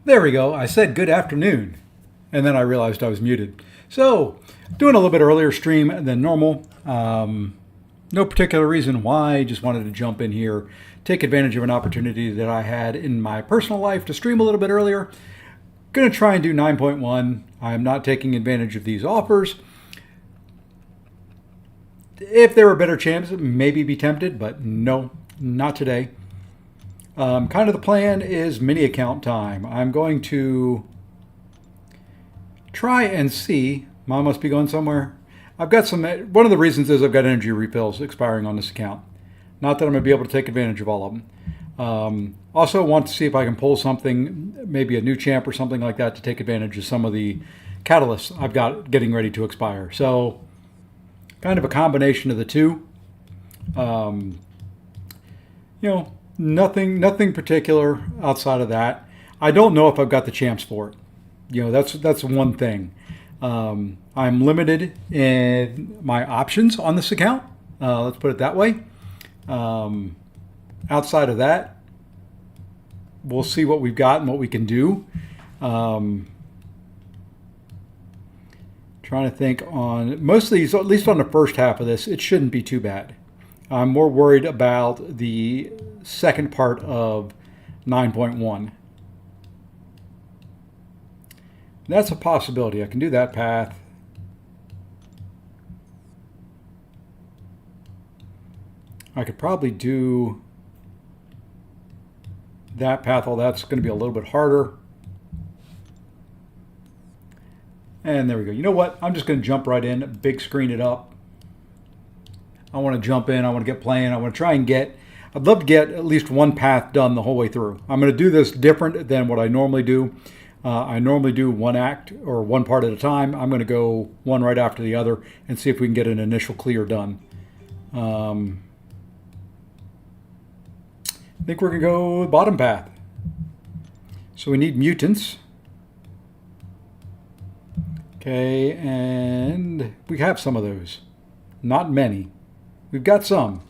There we go. I said good afternoon, and then I realized I was muted. So, doing a little bit earlier stream than normal. No particular reason why. Just wanted to jump in here, take advantage of an opportunity that I had in my personal life to stream a little bit earlier. Going to try and do 9.1. I'm not taking advantage of these offers. If there were a better chance, maybe be tempted, but no, not today. Kind of the plan is mini account time. I'm going to try and see. Mom must be going somewhere. I've got some. One of the reasons is I've got energy refills expiring on this account. Not that I'm going to be able to take advantage of all of them. Also want to see if I can pull something, maybe a new champ or something like that, to take advantage of some of the catalysts I've got getting ready to expire. So kind of a combination of the two. Nothing particular outside of that. I don't know if I've got the champs for it. That's one thing. I'm limited in my options on this account. Let's put it that way. Outside of that, we'll see what we've got and what we can do. Trying to think on most of these, at least on the first half of this, it shouldn't be too bad. I'm more worried about the second part of 9.1. That's a possibility. I can do that path. I could probably do that path, although that's going to be a little bit harder. And there we go. You know what? I'm just going to jump right in, big screen it up. I want to jump in. I want to get playing. I want to try and I'd love to get at least one path done the whole way through. I'm going to do this different than what I normally do. I normally do one act or one part at a time. I'm going to go one right after the other and see if we can get an initial clear done. I think we're going to go bottom path. So we need mutants. Okay, and we have some of those. Not many. We've got some.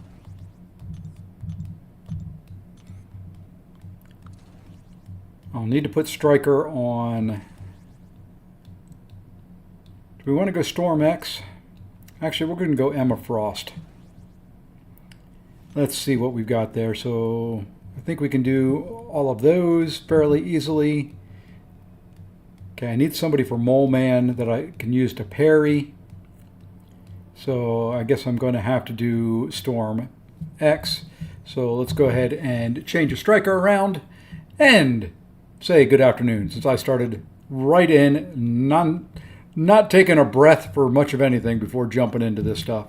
I'll need to put Striker on. Do we want to go Storm X? Actually, we're going to go Emma Frost. Let's see what we've got there. So I think we can do all of those fairly easily. Okay, I need somebody for Mole Man that I can use to parry. So I guess I'm going to have to do Storm X. So let's go ahead and change the Striker around and say good afternoon, since I started right in, not taking a breath for much of anything before jumping into this stuff.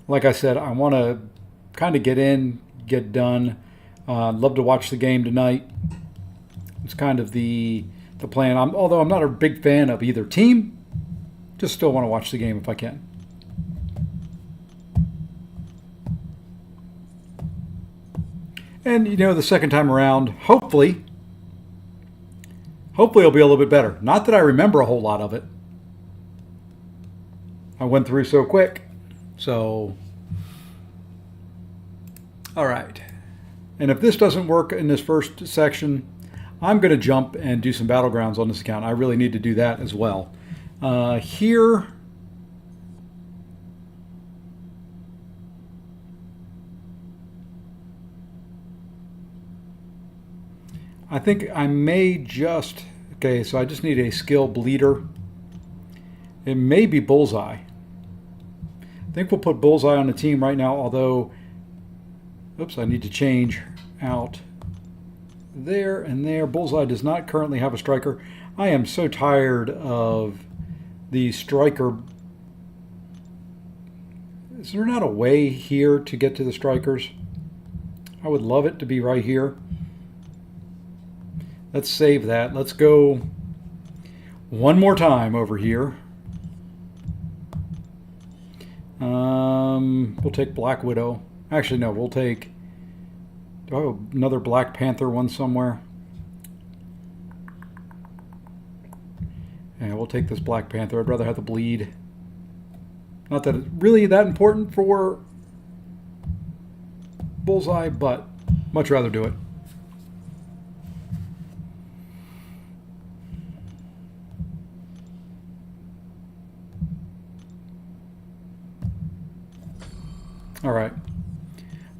Like I said, I want to kind of get in, get done. I'd love to watch the game tonight. It's kind of the plan. Although I'm not a big fan of either team, just still want to watch the game if I can. And the second time around, hopefully it'll be a little bit better. Not that I remember a whole lot of it. I went through so quick. So, all right. And if this doesn't work in this first section, I'm going to jump and do some battlegrounds on this account. I really need to do that as well. Here, I think I may just, okay, so I just need a skill bleeder. It may be Bullseye. I think we'll put Bullseye on the team right now, although, oops, I need to change out there and there. Bullseye does not currently have a Striker. I am so tired of the Striker. Is there not a way here to get to the Strikers? I would love it to be right here. Let's save that. Let's go one more time over here. We'll take Black Widow. Actually, no, we'll take... Do I have another Black Panther one somewhere? Yeah, we'll take this Black Panther. I'd rather have the bleed. Not that it's really that important for Bullseye, but much rather do it. All right.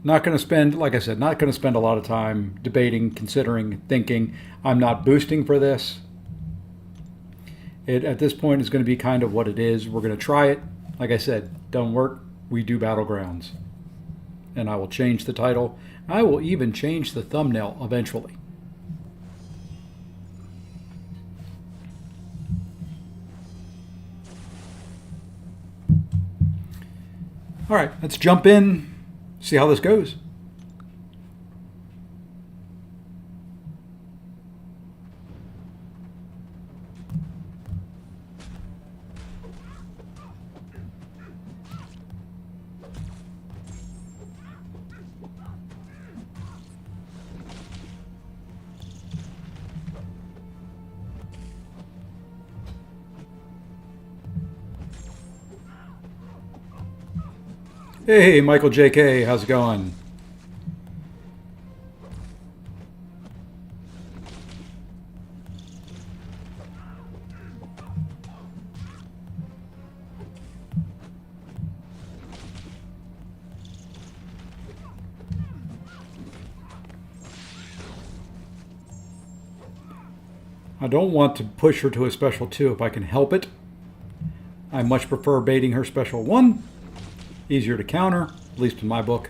Not going to spend, like I said, not going to spend a lot of time debating, considering, thinking. I'm not boosting for this. It, at this point, is going to be kind of what it is. We're going to try it. Like I said, don't work. We do Battlegrounds. And I will change the title. I will even change the thumbnail eventually. All right, let's jump in, see how this goes. Hey, Michael JK, how's it going? I don't want to push her to a special 2 if I can help it. I much prefer baiting her special 1. Easier to counter, at least in my book.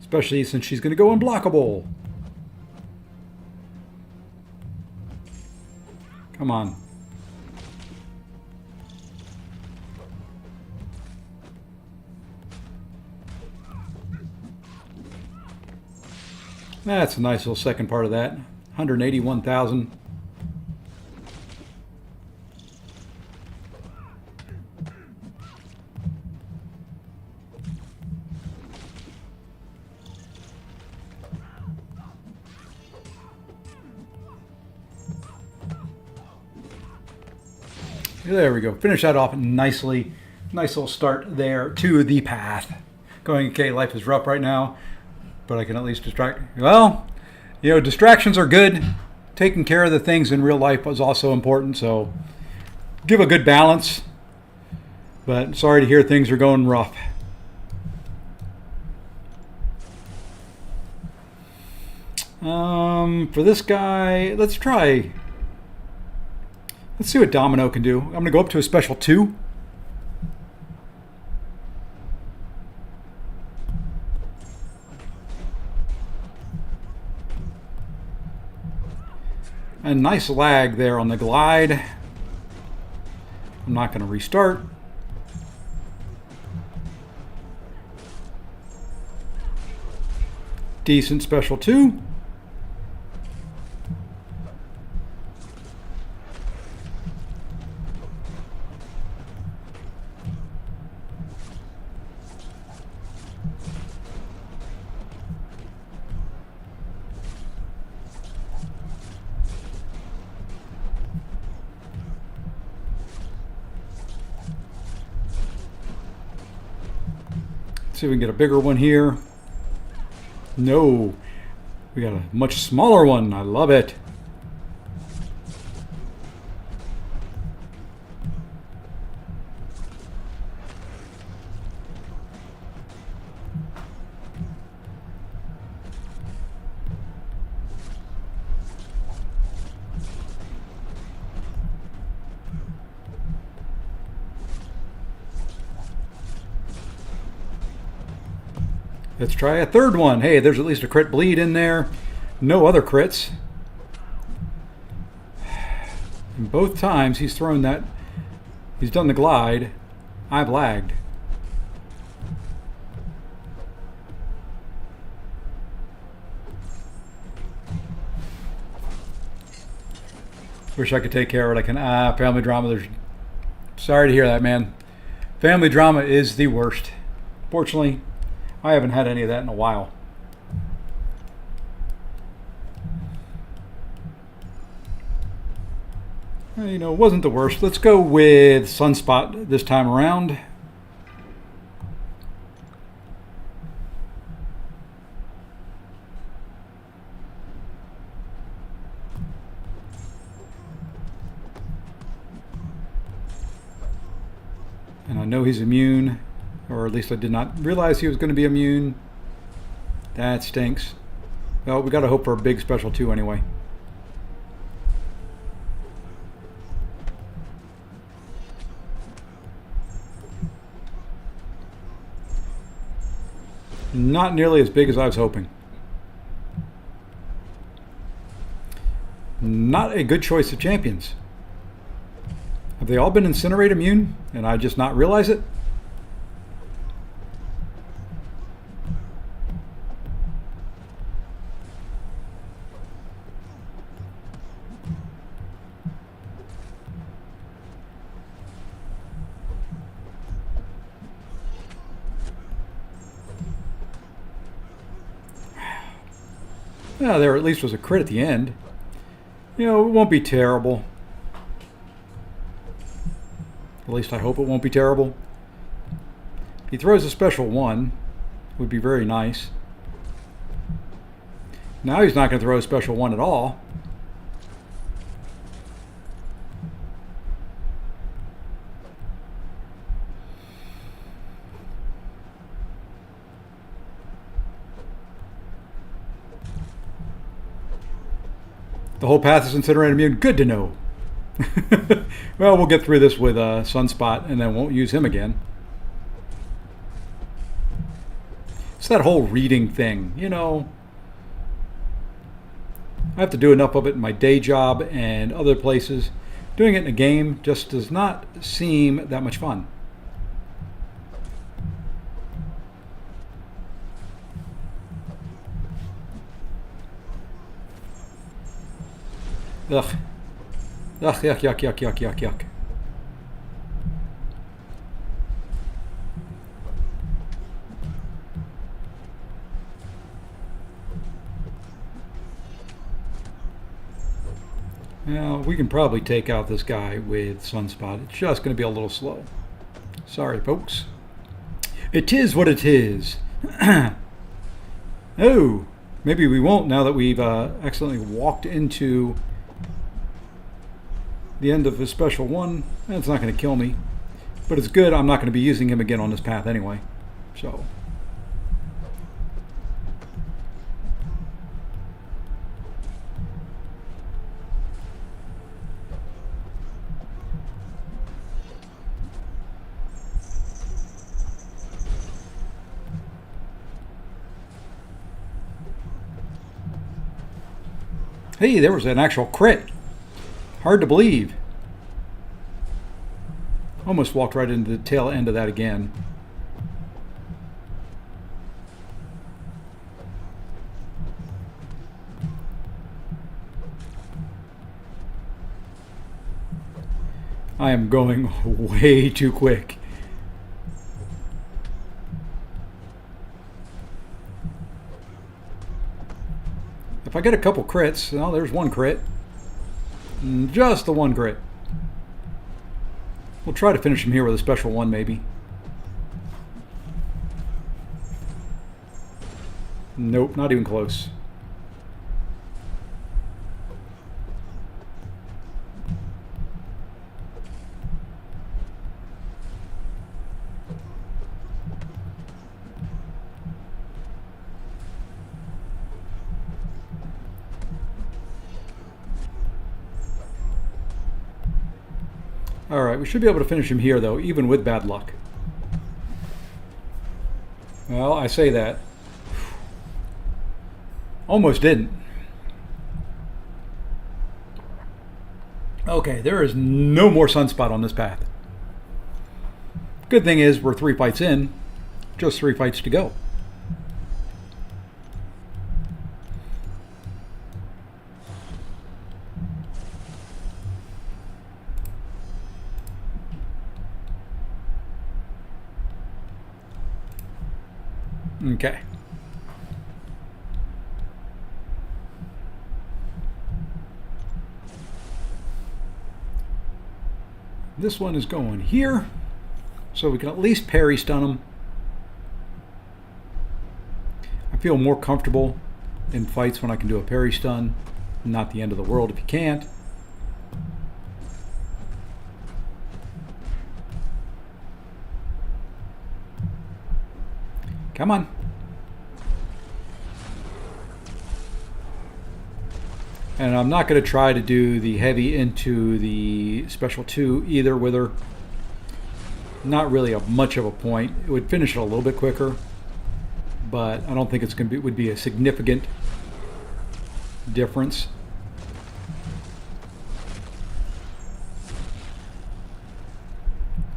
Especially since she's going to go unblockable. Come on. That's a nice little second part of that. 181,000. There we go. Finish that off nicely. Nice little start there to the path. Going, okay, life is rough right now, but I can at least distract. Well, you know, distractions are good. Taking care of the things in real life was also important, so give a good balance. But sorry to hear things are going rough. For this guy, let's see what Domino can do. I'm going to go up to a special 2. A nice lag there on the glide. I'm not going to restart. Decent special 2. See if we can get a bigger one here. No. We got a much smaller one. I love it. Let's try a third one. Hey, there's at least a crit bleed in there. No other crits. And both times he's thrown that, he's done the glide, I've lagged. Wish I could take care of it. I can, family drama. There's, sorry to hear that, man. Family drama is the worst. Fortunately, I haven't had any of that in a while. You know, it wasn't the worst. Let's go with Sunspot this time around. And I know he's immune. Or at least I did not realize he was going to be immune. That stinks. Well, we got to hope for a big special 2 anyway. Not nearly as big as I was hoping. Not a good choice of champions. Have they all been Incinerate immune and I just not realize it? Well, there at least was a crit at the end. You know, it won't be terrible. At least I hope it won't be terrible. If he throws a special 1, it would be very nice. Now he's not going to throw a special 1 at all. The whole path is Incinerate immune. Good to know. Well, we'll get through this with Sunspot and then won't use him again. It's that whole reading thing, you know. I have to do enough of it in my day job and other places. Doing it in a game just does not seem that much fun. Ugh. Ugh, yuck, yuck, yuck, yuck, yuck, yuck. Now, we can probably take out this guy with Sunspot. It's just going to be a little slow. Sorry, folks. It is what it is. Oh, maybe we won't now that we've accidentally walked into the end of his special 1. That's not going to kill me. But it's good. I'm not going to be using him again on this path anyway. So... Hey, there was an actual crit. Hard to believe. Almost walked right into the tail end of that again. I am going way too quick. If I get a couple crits, well, there's one crit. Just the one crit. We'll try to finish him here with a special 1, maybe. Nope, not even close. Alright, we should be able to finish him here, though, even with bad luck. Well, I say that. Almost didn't. Okay, there is no more Sunspot on this path. Good thing is, we're 3 fights in. Just 3 fights to go. Okay. This one is going here, so we can at least parry stun him. I feel more comfortable in fights when I can do a parry stun. Not the end of the world if you can't. Come on. And I'm not going to try to do the heavy into the special 2 either with her. Not really much of a point. It would finish it a little bit quicker, but I don't think it's going to be, would be a significant difference.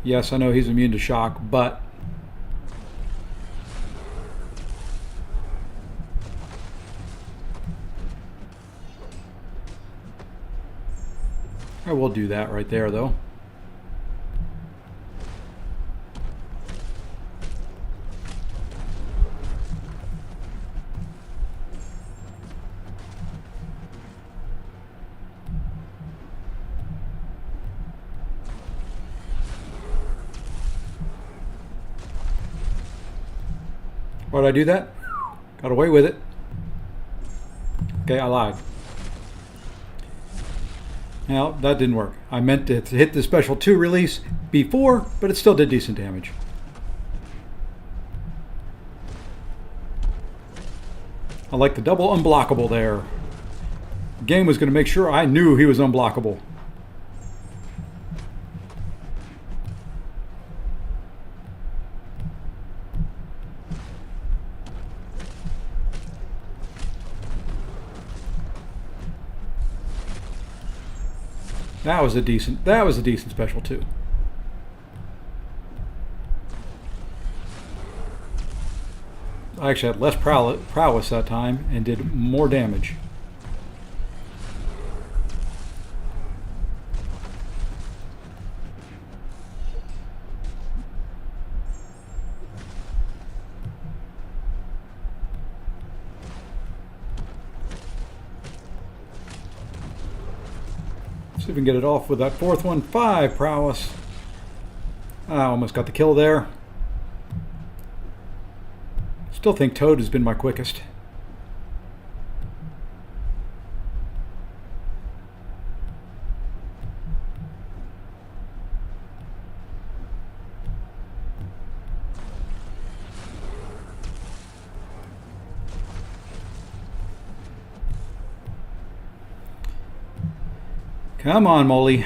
Yes, I know he's immune to shock, but I will do that right there, though. Why did I do that? Got away with it. Okay, I lied. Now, that didn't work. I meant to hit the special 2 release before, but it still did decent damage. I like the double unblockable there. The game was going to make sure I knew he was unblockable. That was a decent special 2. I actually had less prowess that time and did more damage. See if we can get it off with that 4th one. 5 prowess. I almost got the kill there. Still think Toad has been my quickest. Come on, Molly.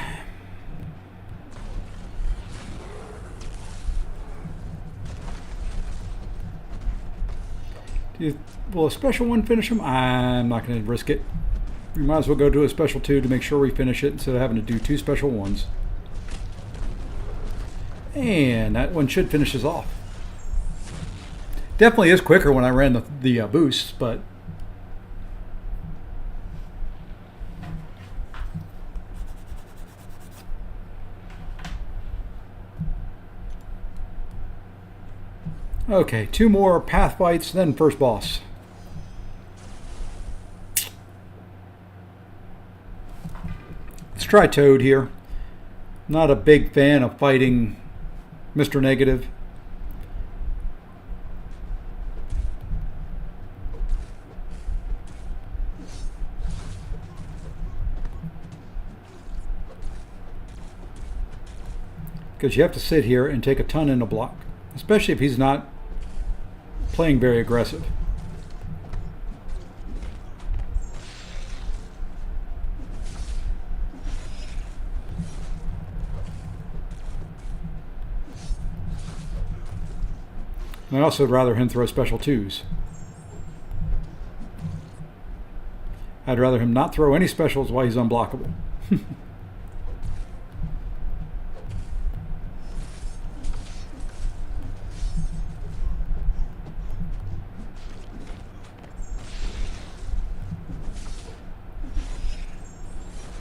Will a special 1 finish him? I'm not going to risk it. We might as well go to a special 2 to make sure we finish it instead of having to do 2 special 1s. And that one should finish us off. Definitely is quicker when I ran the boosts, but okay, 2 more path fights, then first boss. Let's try Toad here. Not a big fan of fighting Mr. Negative. Because you have to sit here and take a ton in a block, especially if he's not playing very aggressive. And I also would rather him throw special 2s. I'd rather him not throw any specials while he's unblockable.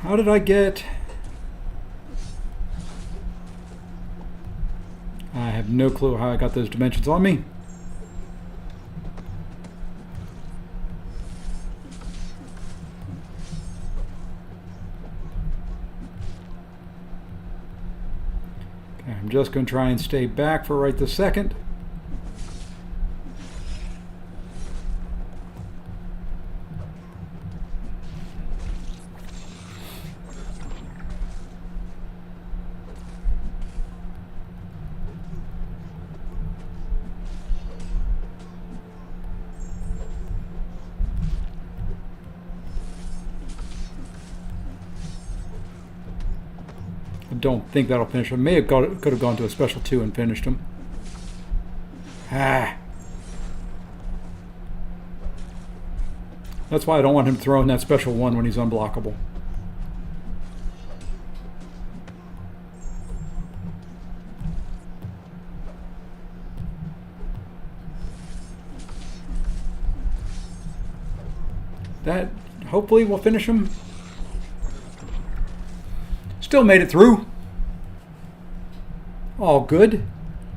How did I get... I have no clue how I got those dimensions on me. Okay, I'm just going to try and stay back for right this second. don't think that'll finish him. Could have gone to a special 2 and finished him. Ah. That's why I don't want him throwing that special 1 when he's unblockable. That hopefully will finish him. Still made it through. All good.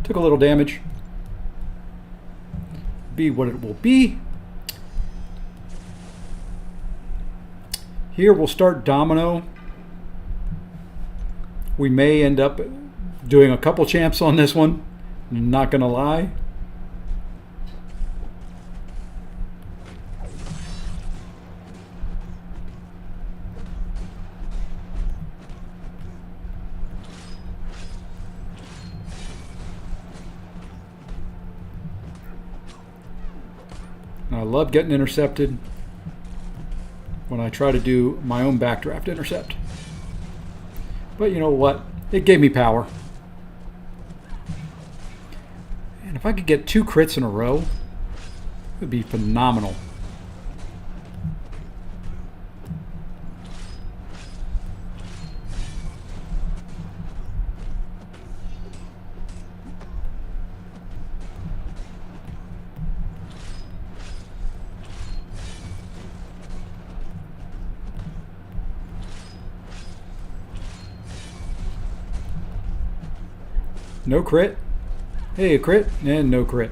Took a little damage. Be what it will be. Here we'll start domino. We may end up doing a couple champs on this one. Not gonna lie. I love getting intercepted when I try to do my own backdraft intercept. But you know what? It gave me power. And if I could get 2 crits in a row, it would be phenomenal. No crit. Hey, a crit and no crit.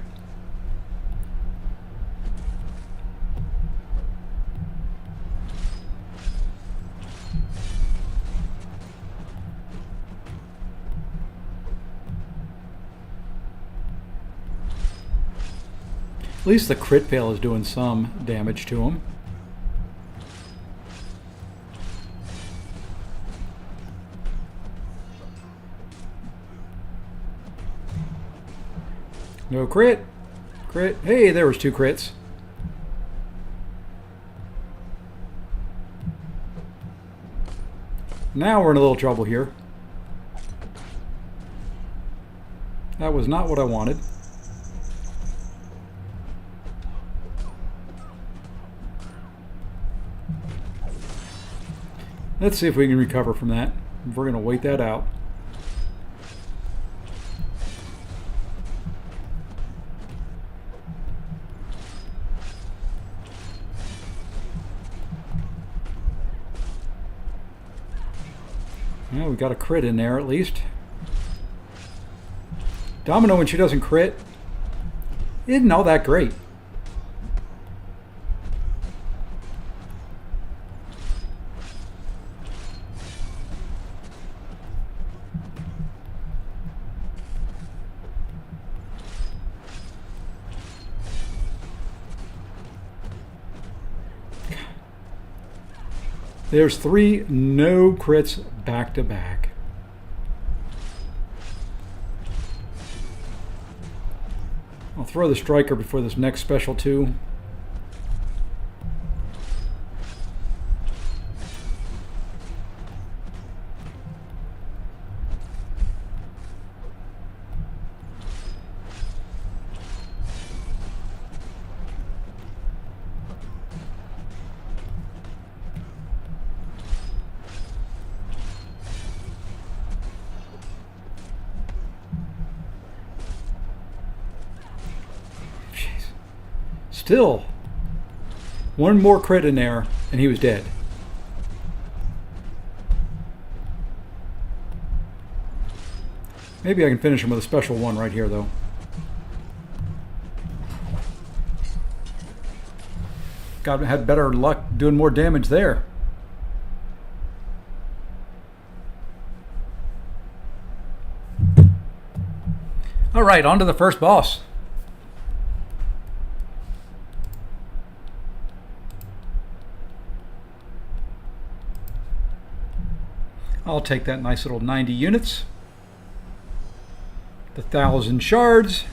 At least the crit fail is doing some damage to him. No crit. Crit. Hey, there was 2 crits. Now we're in a little trouble here. That was not what I wanted. Let's see if we can recover from that. We're going to wait that out. Yeah, we got a crit in there at least. Domino, when she doesn't crit, isn't all that great. There's 3 no crits back to back. I'll throw the striker before this next special 2. Still, 1 more crit in there, and he was dead. Maybe I can finish him with a special 1 right here, though. Had better luck doing more damage there. All right, on to the first boss. I'll take that nice little 90 units. The 1,000 shards.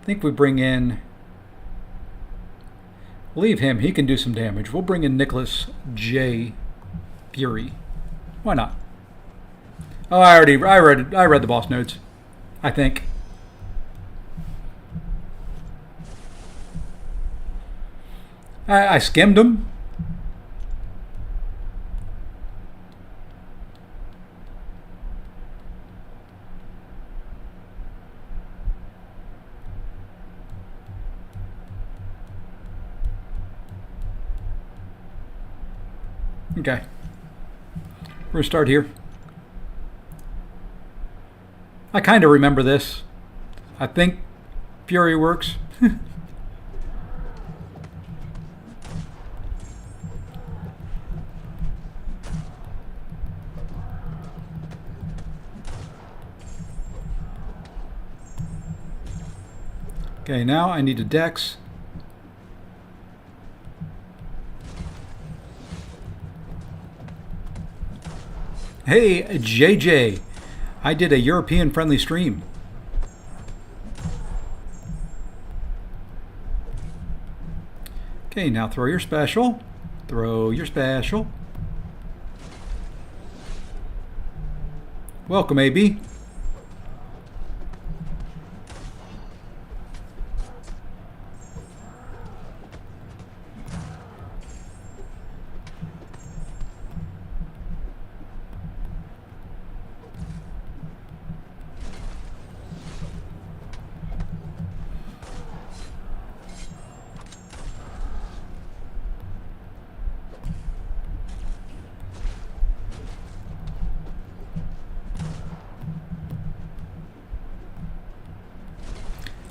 think we bring in... Leave him. He can do some damage. We'll bring in Nicholas J. Fury. Why not? Oh, I read the boss notes, I think. I skimmed them. Okay. We're going to start here. I kind of remember this. I think Fury works. Okay, now I need a dex. Hey, JJ. I did a European-friendly stream. Okay, now throw your special. Throw your special. Welcome, AB.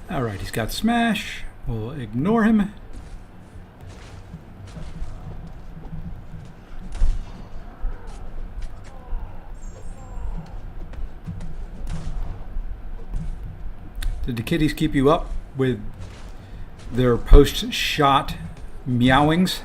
Alright, he's got smash. We'll ignore him. Did the kitties keep you up with their post-shot meowings?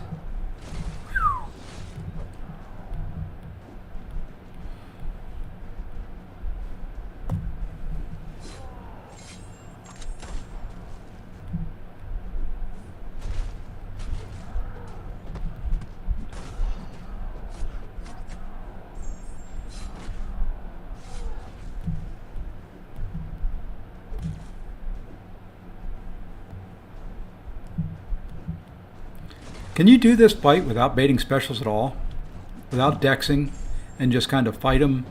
Can you do this fight without baiting specials at all? Without dexing and just kind of fight them?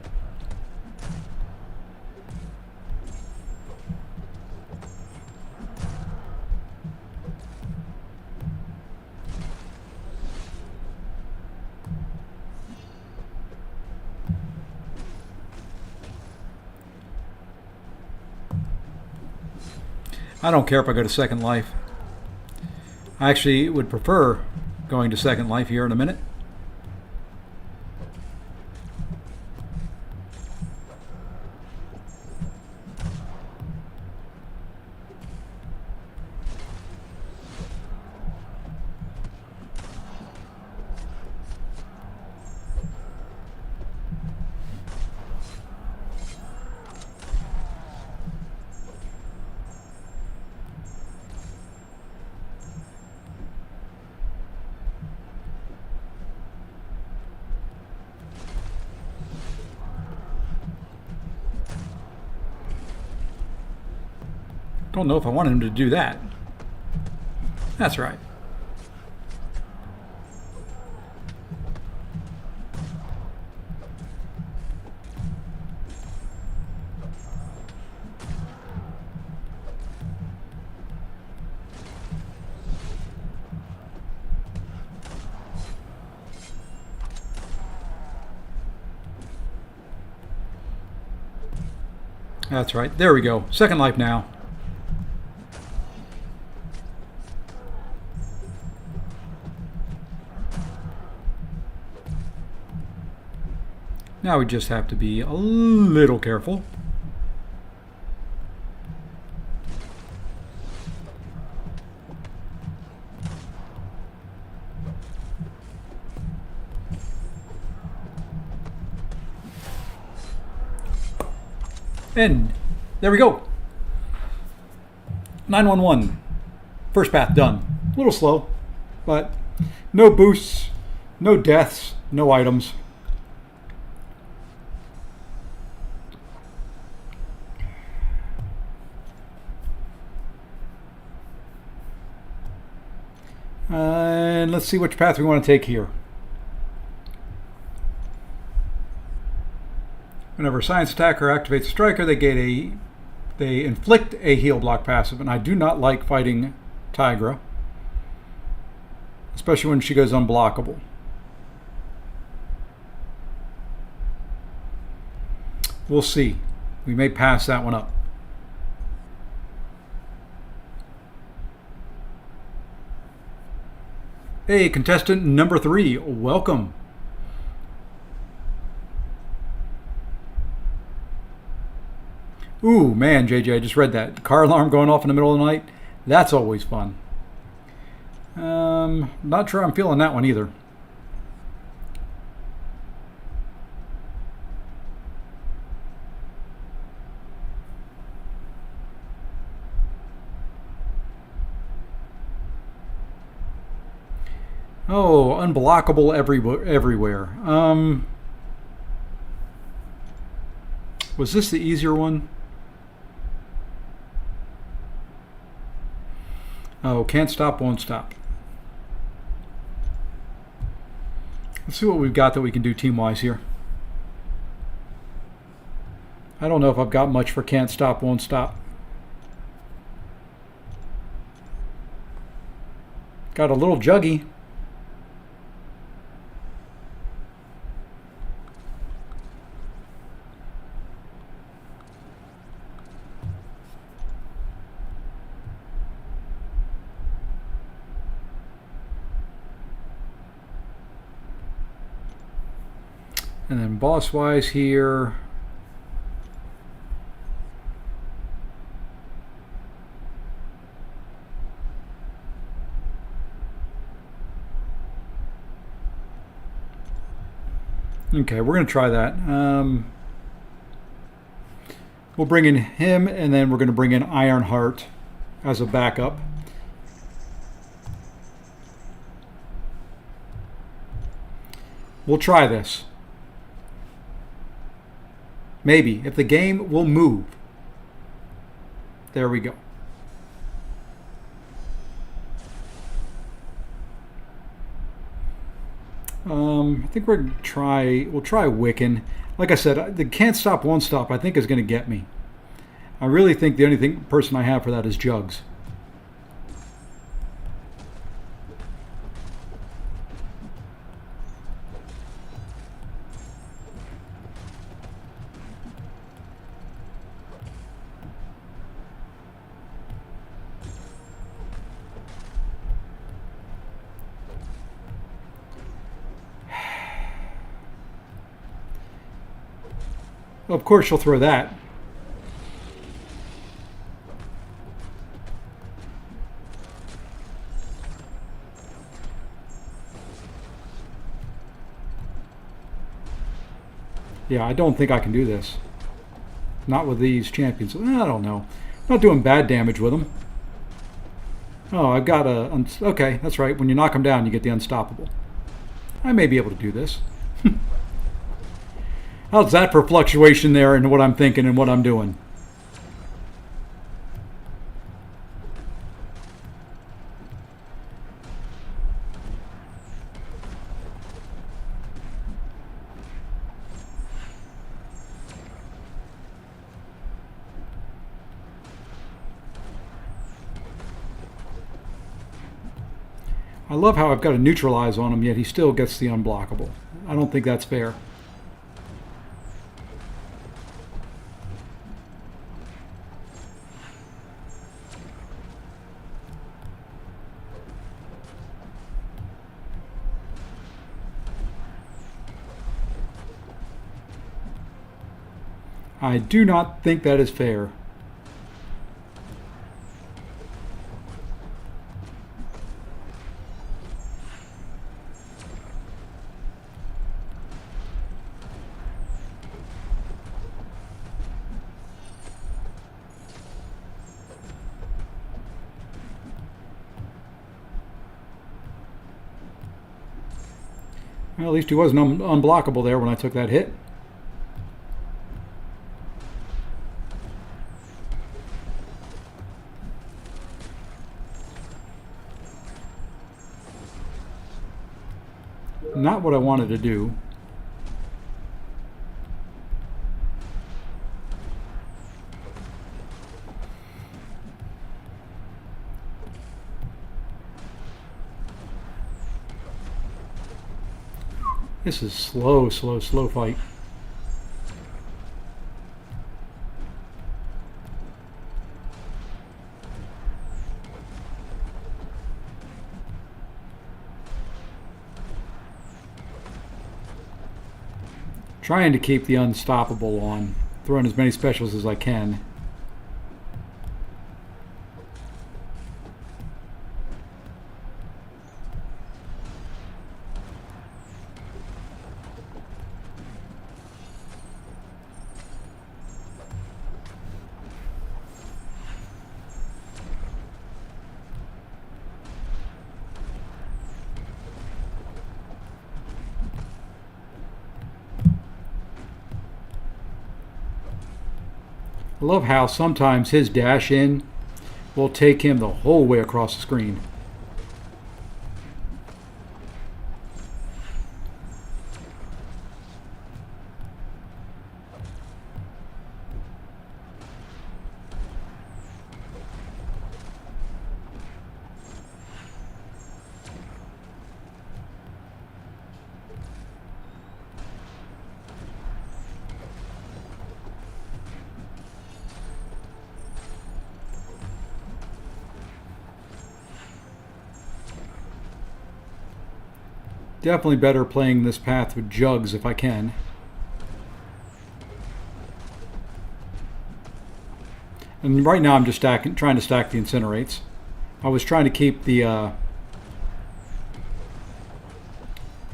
I don't care if I go to second life. I actually would prefer going to second life here in a minute. Don't know if I wanted him to do that. That's right. That's right. There we go. Second life now. Now we just have to be a little careful. And there we go. 911. First path done. A little slow, but no boosts, no deaths, no items. And let's see which path we want to take here. Whenever a science attacker activates a striker, they inflict a heal block passive, and I do not like fighting Tigra, especially when she goes unblockable. We'll see. We may pass that one up. Hey, contestant number 3, welcome. Ooh, man, JJ, I just read that. Car alarm going off in the middle of the night. That's always fun. Not sure I'm feeling that one either. Oh, unblockable everywhere. Was this the easier one? Oh, can't stop, won't stop. Let's see what we've got that we can do team-wise here. I don't know if I've got much for can't stop, won't stop. Got a little juggy. And then boss-wise here, okay, we're going to try that. We'll bring in him, and then we're going to bring in Ironheart as a backup. We'll try this. Maybe, if the game will move. There we go. I think we'll try Wiccan. Like I said, the can't stop, won't stop, I think is going to get me. I really think the only person I have for that is Jugs. Well, of course, you'll throw that. Yeah, I don't think I can do this. Not with these champions. I don't know. I'm not doing bad damage with them. Oh, I've got a... Okay, that's right. When you knock them down, you get the unstoppable. I may be able to do this. How's that for fluctuation there in what I'm thinking and what I'm doing? I love how I've got to neutralize on him, yet he still gets the unblockable. I don't think that's fair. I do not think that is fair. Well, at least he wasn't unblockable there when I took that hit. Not what I wanted to do. This is slow fight. Trying to keep the unstoppable on, throwing as many specials as I can. I love how sometimes his dash in will take him the whole way across the screen. Definitely better playing this path with jugs if I can. And right now I'm just trying to stack the incinerates. I was trying to keep the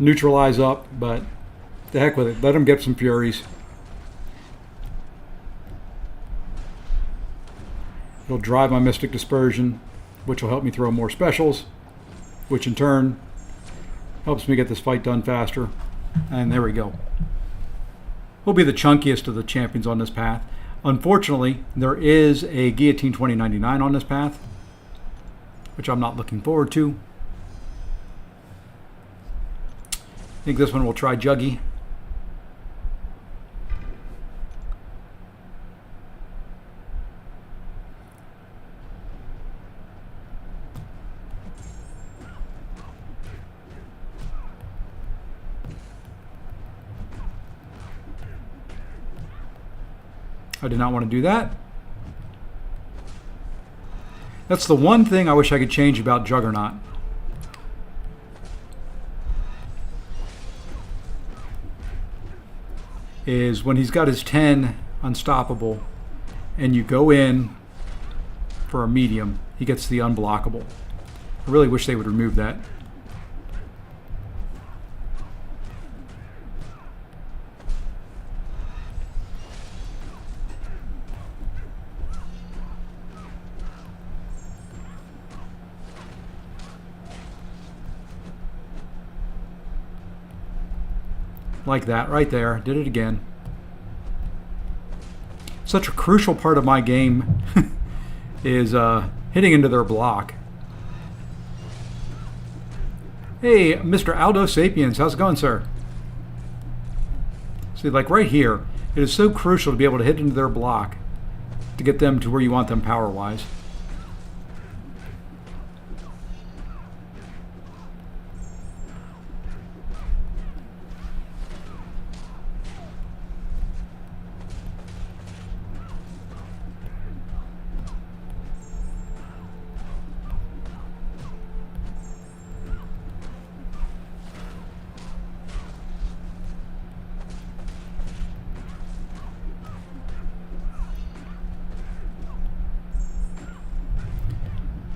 neutralize up, but the heck with it. Let him get some furies. It'll drive my Mystic Dispersion, which will help me throw more specials, which in turn helps me get this fight done faster. And there we go. We'll be the chunkiest of the champions on this path. Unfortunately, there is a Guillotine 2099 on this path, which I'm not looking forward to. I think this one will try Juggy. I did not want to do that. That's the one thing I wish I could change about Juggernaut. Is when he's got his 10 unstoppable and you go in for a medium, he gets the unblockable. I really wish they would remove that. Like that, right there. Did it again. Such a crucial part of my game is hitting into their block. Hey, Mr. Aldo Sapiens, how's it going, sir? See, like right here, it is so crucial to be able to hit into their block to get them to where you want them power-wise.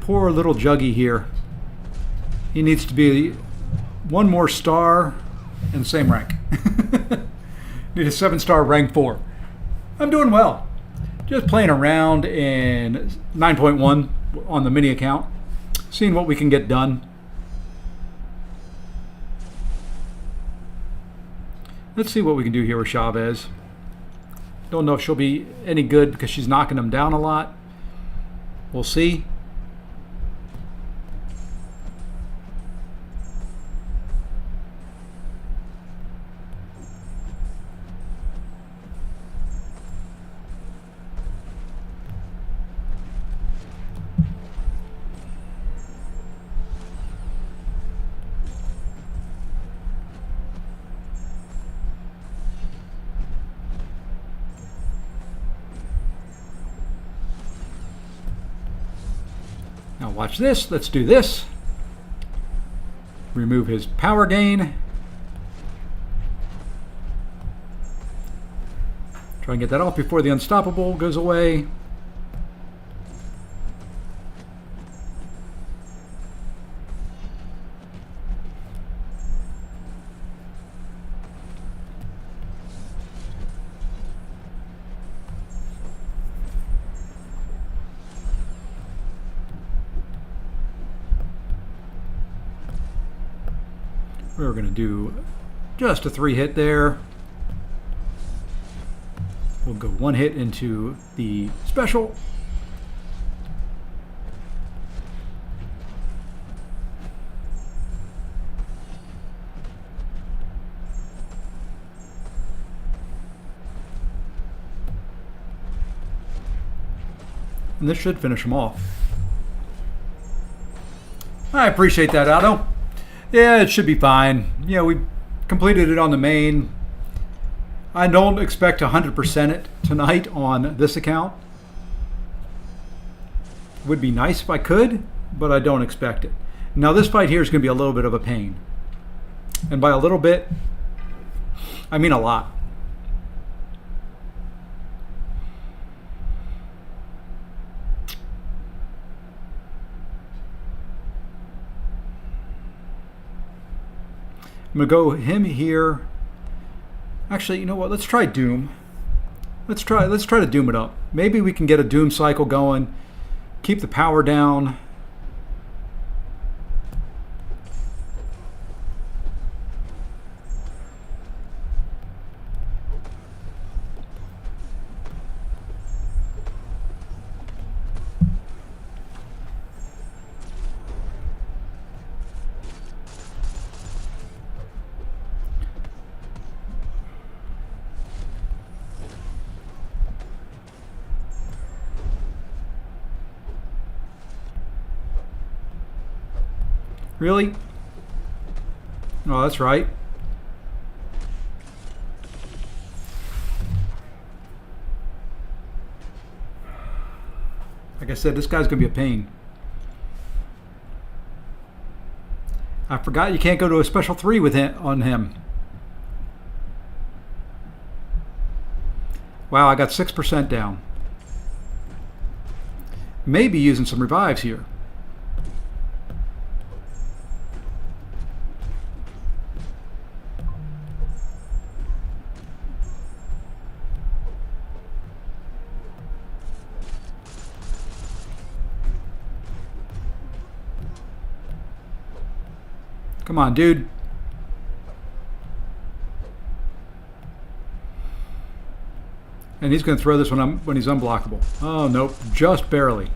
Poor little Juggy here. He needs to be one more star and same rank. Need a 7-star rank 4. I'm doing well. Just playing around in 9.1 on the mini account, seeing what we can get done. Let's see what we can do here with Chavez. Don't know if she'll be any good because she's knocking him down a lot. We'll see. Now watch this. Let's do this. Remove his power gain. Try and get that off before the unstoppable goes away. We're going to do just a 3-hit there. We'll go 1 hit into the special. And this should finish him off. I appreciate that, Otto. Yeah, it should be fine. Yeah, we completed it on the main. I don't expect to 100% it tonight on this account. Would be nice if I could, but I don't expect it. Now this fight here is going to be a little bit of a pain. And by a little bit, I mean a lot. I'm going to go him here. Actually, you know what? Let's try Doom. Let's try to Doom it up. Maybe we can get a Doom cycle going. Keep the power down. Really? Oh, that's right. Like I said, this guy's going to be a pain. I forgot you can't go to a special 3 with him, on him. Wow, I got 6% down. Maybe using some revives here. Come on, dude. And he's going to throw this when he's unblockable. Oh, nope. Just barely.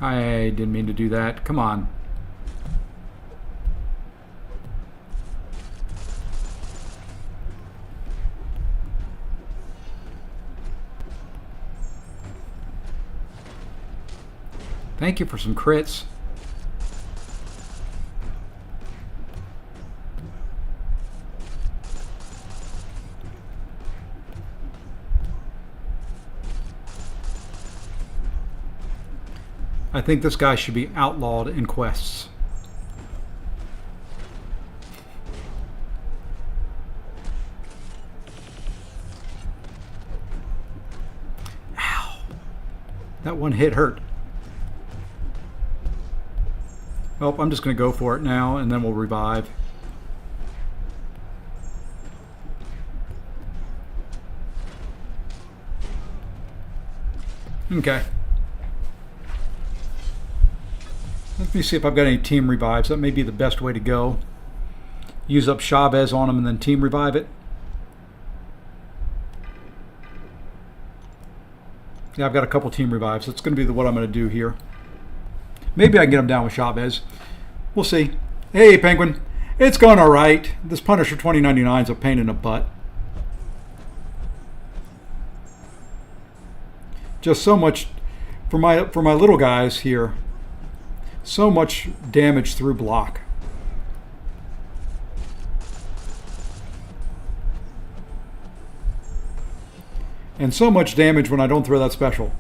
I didn't mean to do that. Come on. Thank you for some crits. I think this guy should be outlawed in quests. Ow. That one hit hurt. Well, I'm just going to go for it now, and then we'll revive. Okay. Let me see if I've got any team revives. That may be the best way to go. Use up Chavez on him and then team revive it. Yeah, I've got a couple team revives. That's going to be what I'm going to do here. Maybe I can get him down with Chavez. We'll see. Hey, Penguin. It's going all right. This Punisher 2099 is a pain in the butt. Just so much for my little guys here. So much damage through block. And so much damage when I don't throw that special.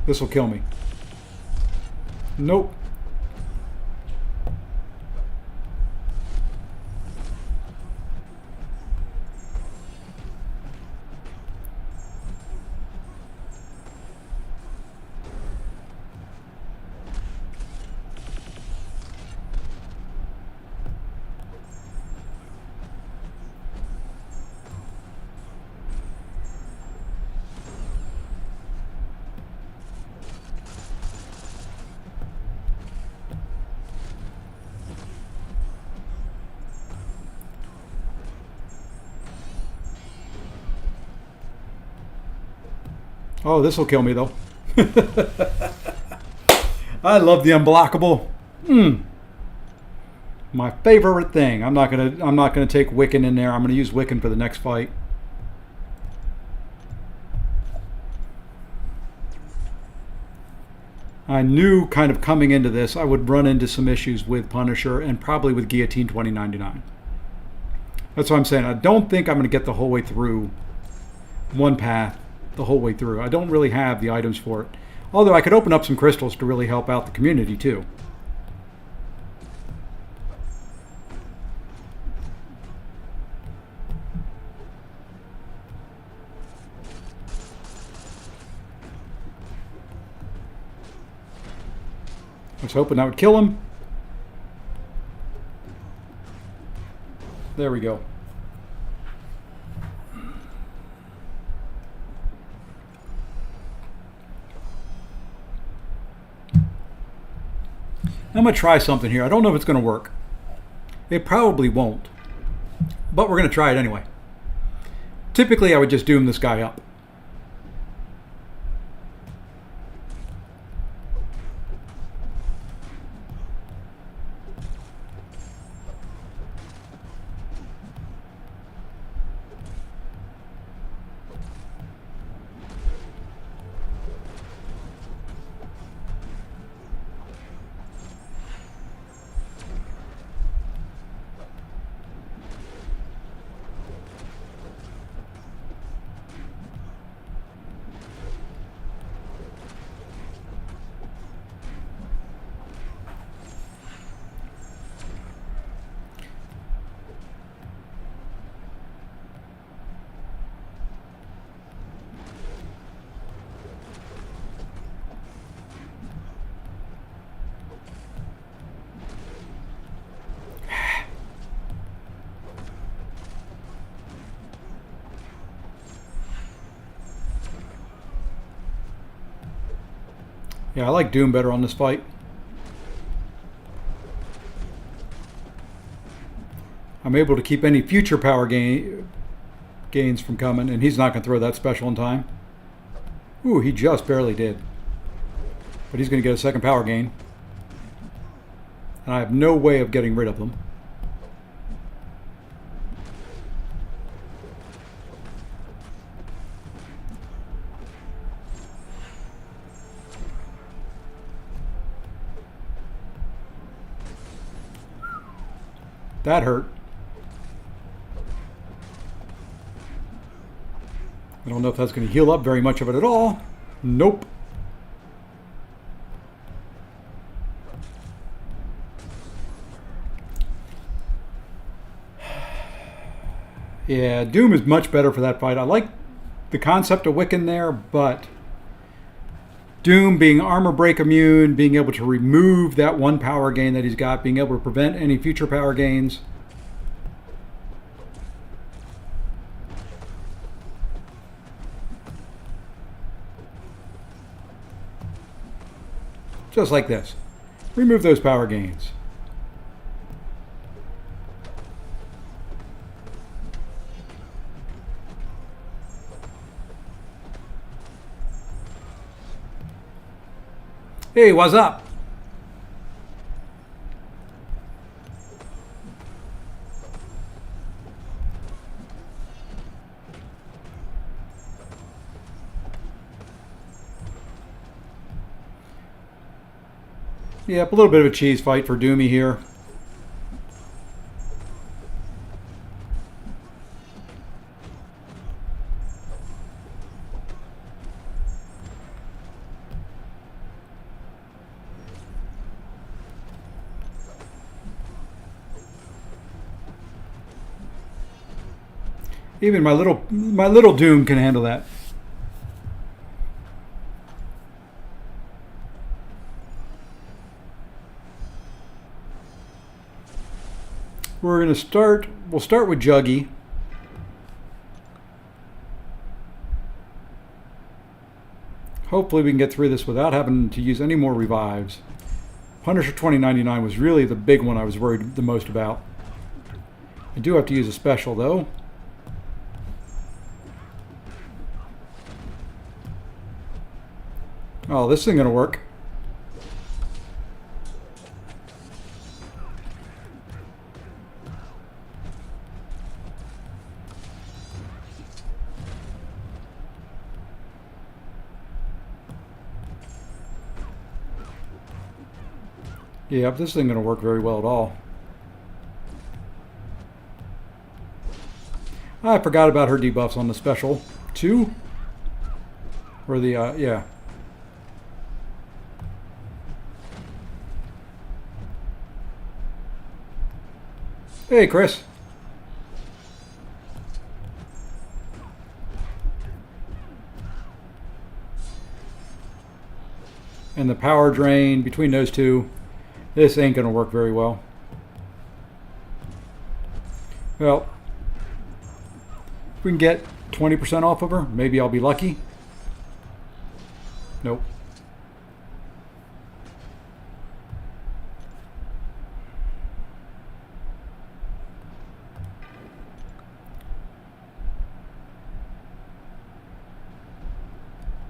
This will kill me. Nope. Oh, this will kill me though. I love the unblockable. My favorite thing. I'm not gonna take Wiccan in there. I'm gonna use Wiccan for the next fight. I knew kind of coming into this I would run into some issues with Punisher and probably with Guillotine 2099. That's what I'm saying. I don't think I'm going to get the whole way through one path the whole way through. I don't really have the items for it. Although I could open up some crystals to really help out the community too. I was hoping that would kill him. There we go. I'm going to try something here. I don't know if it's going to work. It probably won't. But we're going to try it anyway. Typically, I would just doom this guy up. Yeah, I like Doom better on this fight. I'm able to keep any future power gains from coming, and he's not going to throw that special in time. Ooh, he just barely did. But he's going to get a second power gain. And I have no way of getting rid of them. That hurt. I don't know if that's going to heal up very much of it at all. Nope. Yeah, Doom is much better for that fight. I like the concept of Wiccan there, but Doom being armor break immune, being able to remove that one power gain that he's got, being able to prevent any future power gains. Just like this. Remove those power gains. Hey, what's up? Yep, a little bit of a cheese fight for Doomy here. Even my little Doom can handle that. We'll start with Juggy. Hopefully we can get through this without having to use any more revives. Punisher 2099 was really the big one I was worried the most about. I do have to use a special though. Oh, this isn't going to work. Yep, this isn't going to work very well at all. I forgot about her debuffs on the special. 2? Or the, yeah. Hey, Chris. And the power drain between those two, this ain't going to work very well. Well, if we can get 20% off of her, maybe I'll be lucky. Nope.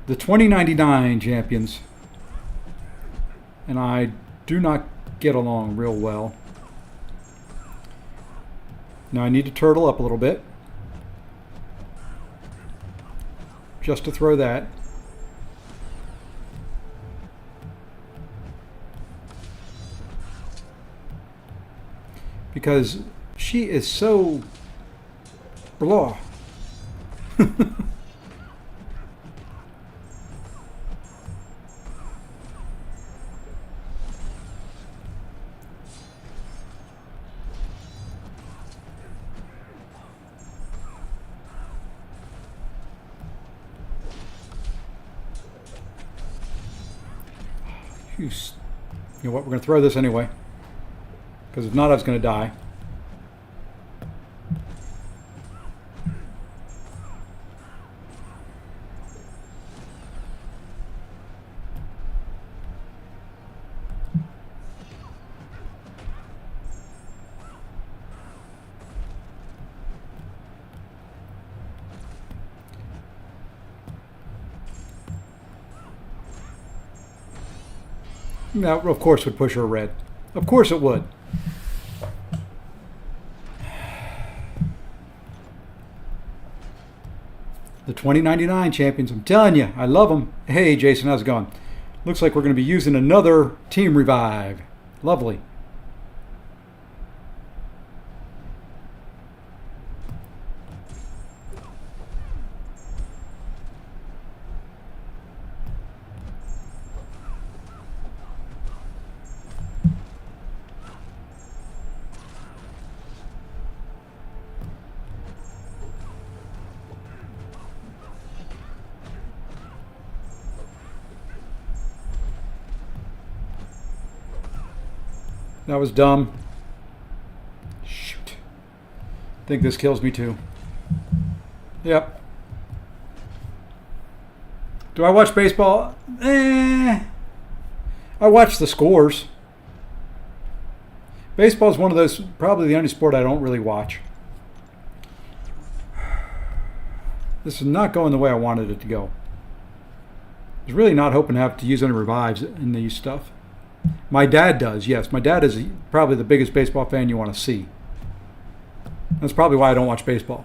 The 2099 champions and I do not get along real well. Now I need to turtle up a little bit. Just to throw that. Because she is so blah. You know what, we're going to throw this anyway. Because if not, I was going to die. That, of course, would push her red. Of course it would. The 2099 champions, I'm telling you, I love them. Hey, Jason, how's it going? Looks like we're going to be using another team revive. Lovely. That was dumb. Shoot. I think this kills me too. Yep. Do I watch baseball? I watch the scores. Baseball is one of those, probably the only sport I don't really watch. This is not going the way I wanted it to go. I was really not hoping to have to use any revives in these stuff. My dad does, yes. My dad is probably the biggest baseball fan you want to see. That's probably why I don't watch baseball.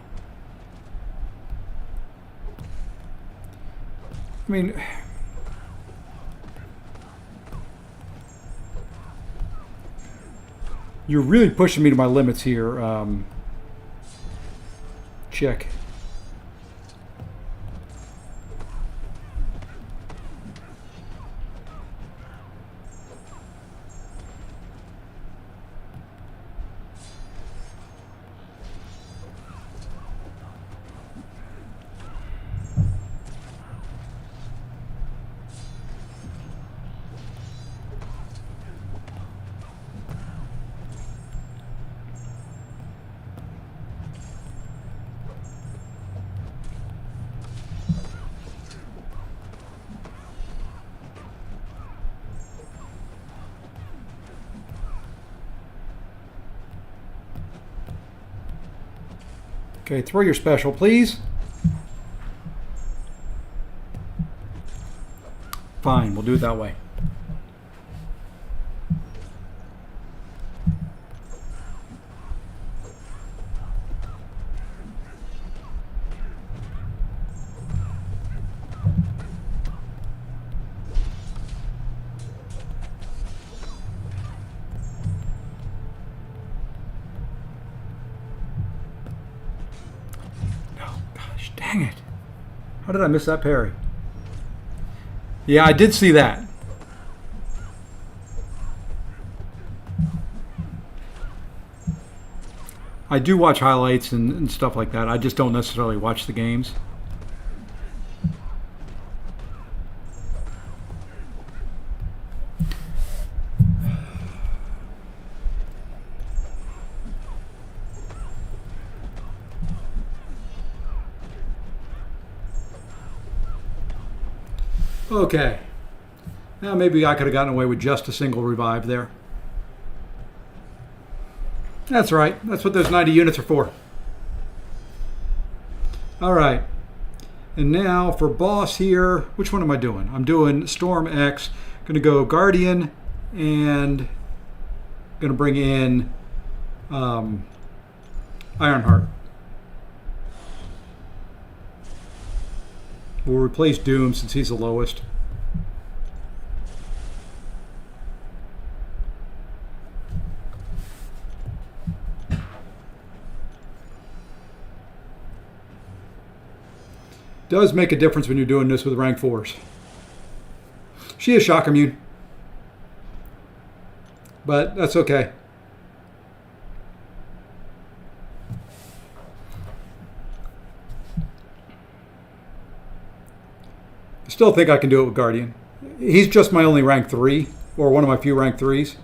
I mean, you're really pushing me to my limits here. Check. Okay, throw your special, please. Fine, we'll do it that way. Dang it. How did I miss that parry? Yeah, I did see that. I do watch highlights and stuff like that. I just don't necessarily watch the games. Okay. Now maybe I could have gotten away with just a single revive there. That's right. That's what those 90 units are for. All right. And now for boss here, which one am I doing? I'm doing Storm X. Going to go Guardian and going to bring in Ironheart. We'll replace Doom since he's the lowest. Does make a difference when you're doing this with rank 4s. She is shock immune, but that's okay. I still think I can do it with Guardian. He's just my only rank 3, or one of my few rank 3s.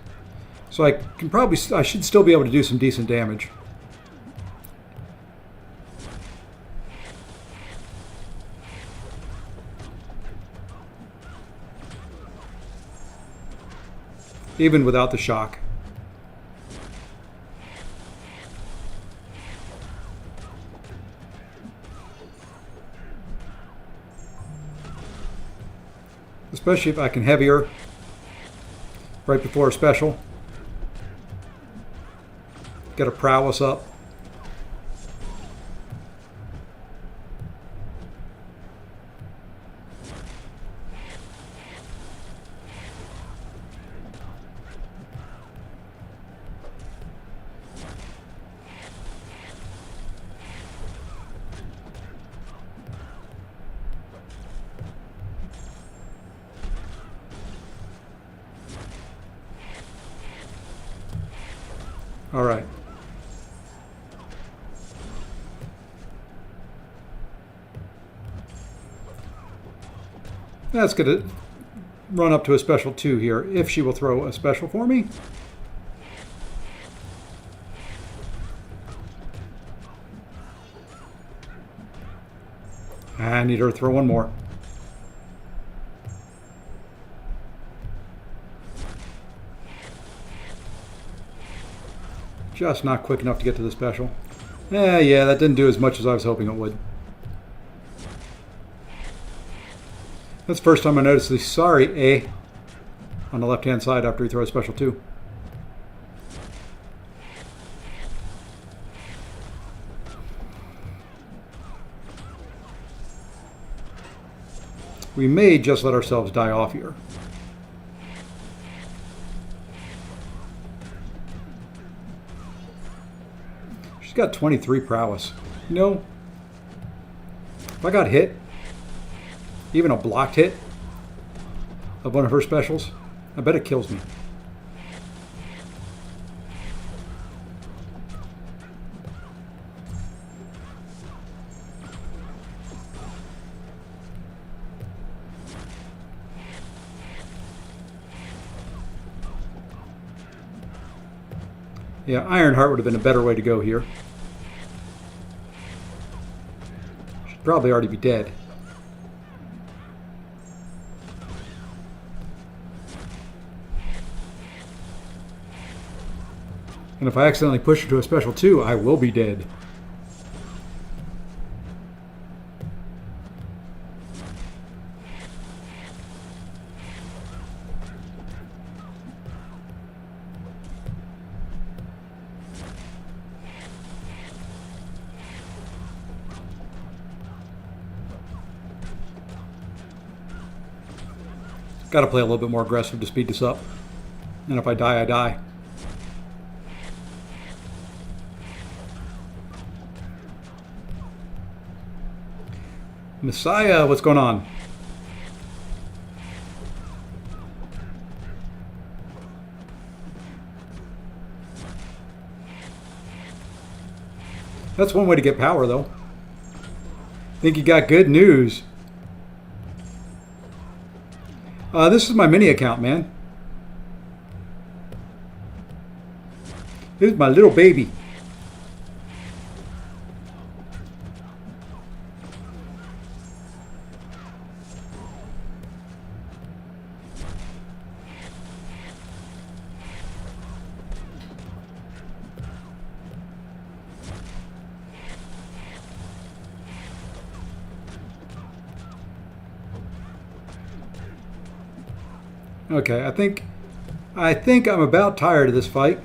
So I should still be able to do some decent damage. Even without the shock. Especially if I can heavy her right before a special. Got a prowess up. All right. That's going to run up to a special 2 here, if she will throw a special for me. I need her to throw one more. Just not quick enough to get to the special. Yeah, that didn't do as much as I was hoping it would. That's the first time I noticed the sorry A on the left-hand side after he throws special 2. We may just let ourselves die off here. She's got 23 prowess. You know, if I got hit, even a blocked hit of one of her specials, I bet it kills me. Yeah, Ironheart would have been a better way to go here. She'd probably already be dead. And if I accidentally push her to a special 2, I will be dead. Got to play a little bit more aggressive to speed this up. And if I die, I die. Messiah, what's going on? That's one way to get power, though. Think you got good news. This is my mini account, man. This is my little baby. Okay, I think I'm about tired of this fight.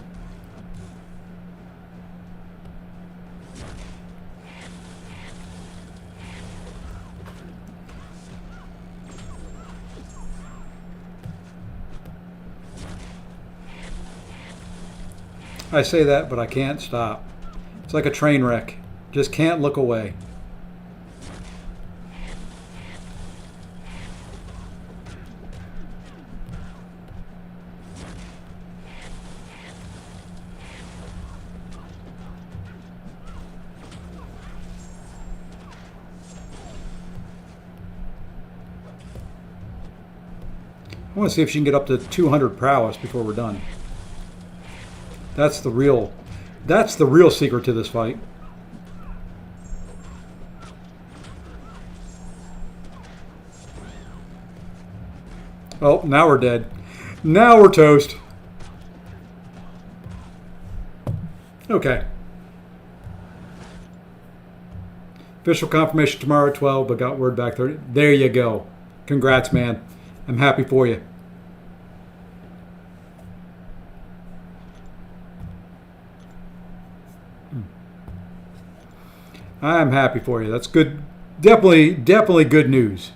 I say that, but I can't stop. It's like a train wreck. Just can't look away. I want to see if she can get up to 200 prowess before we're done. That's the real secret to this fight. Oh, now we're dead. Now we're toast. Okay. Official confirmation tomorrow at 12, but got word back 30. There you go. Congrats, man. I'm happy for you. I'm happy for you. That's good. Definitely good news.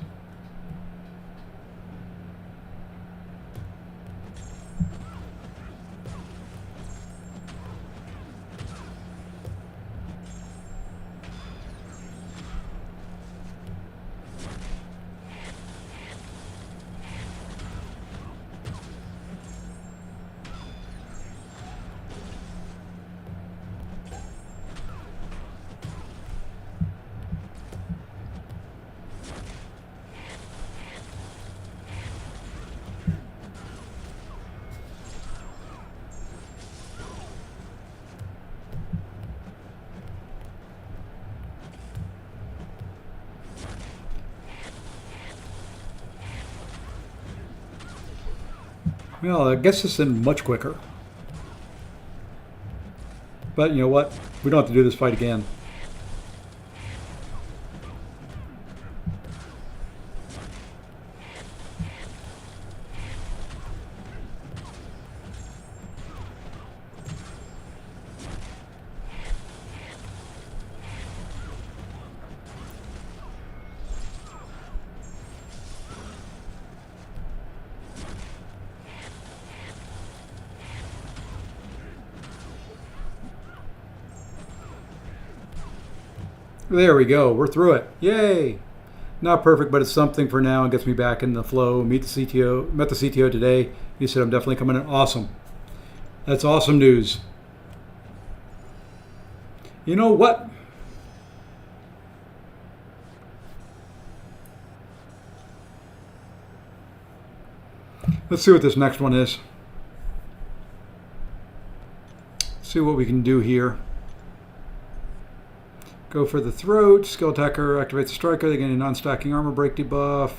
Well, I guess this is much quicker. But you know what? We don't have to do this fight again. There we go. We're through it. Yay! Not perfect, but it's something for now and gets me back in the flow. Met the CTO today. He said I'm definitely coming in. Awesome. That's awesome news. You know what? Let's see what this next one is. See what we can do here. Go for the throat. Skill attacker activates the striker. They gain a non-stacking armor break debuff.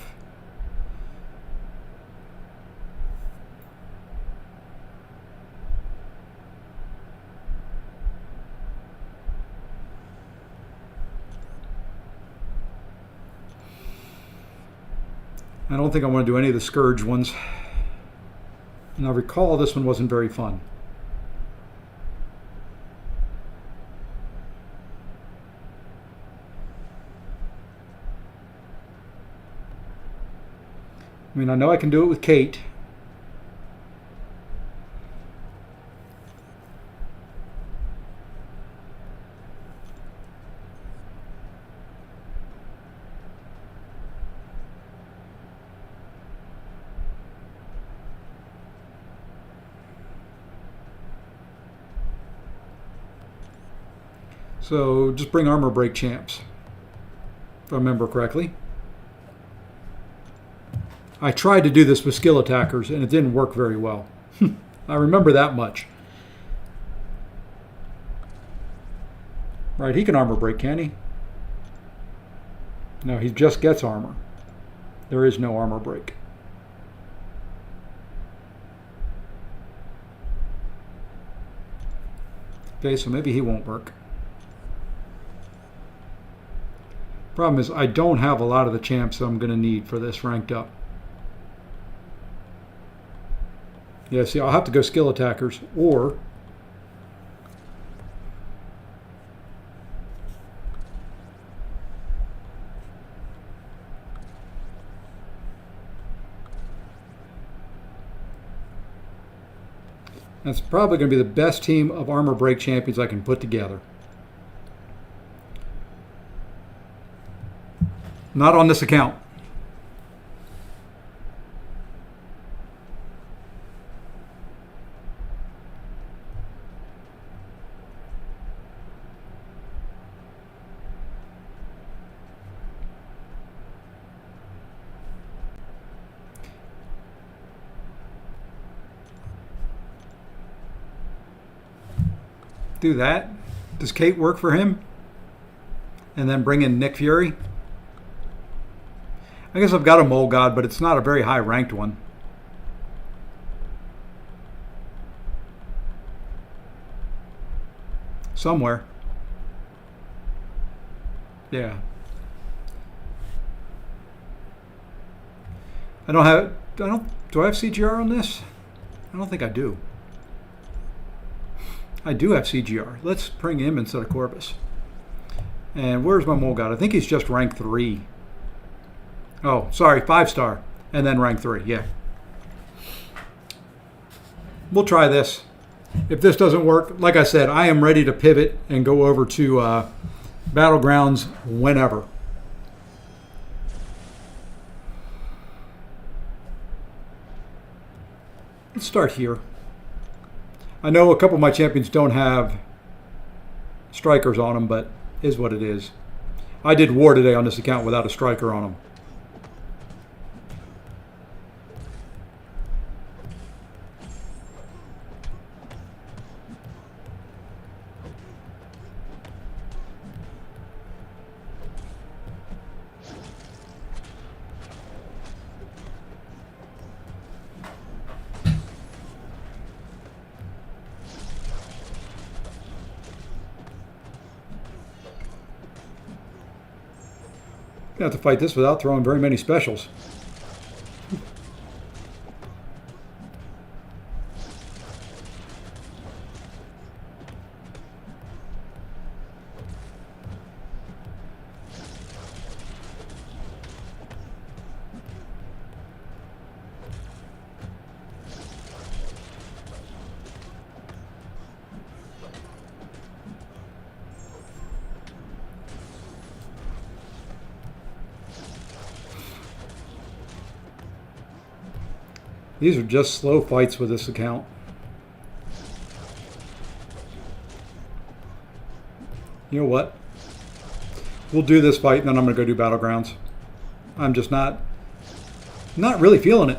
I don't think I want to do any of the Scourge ones. And I recall this one wasn't very fun. I mean, I know I can do it with Kate. So just bring armor break champs, if I remember correctly. I tried to do this with skill attackers and it didn't work very well. I remember that much. Right, he can armor break, can he? No, he just gets armor. There is no armor break. Okay, so maybe he won't work. Problem is, I don't have a lot of the champs that I'm going to need for this ranked up. Yeah, see, I'll have to go skill attackers, or that's probably going to be the best team of armor break champions I can put together. Not on this account. Do that. Does Kate work for him? And then bring in Nick Fury? I guess I've got a Mole God, but it's not a very high ranked one. Somewhere. Yeah. Do I have CGR on this? I don't think I do. I do have CGR. Let's bring him instead of Corvus. And where's my Mole God? I think he's just rank 3. Oh, sorry, 5-star. And then rank 3, yeah. We'll try this. If this doesn't work, like I said, I am ready to pivot and go over to Battlegrounds whenever. Let's start here. I know a couple of my champions don't have strikers on them, but is what it is. I did war today on this account without a striker on them. gonna have to fight this without throwing very many specials. These are just slow fights with this account. You know what? We'll do this fight and then I'm going to go do Battlegrounds. I'm just not really feeling it.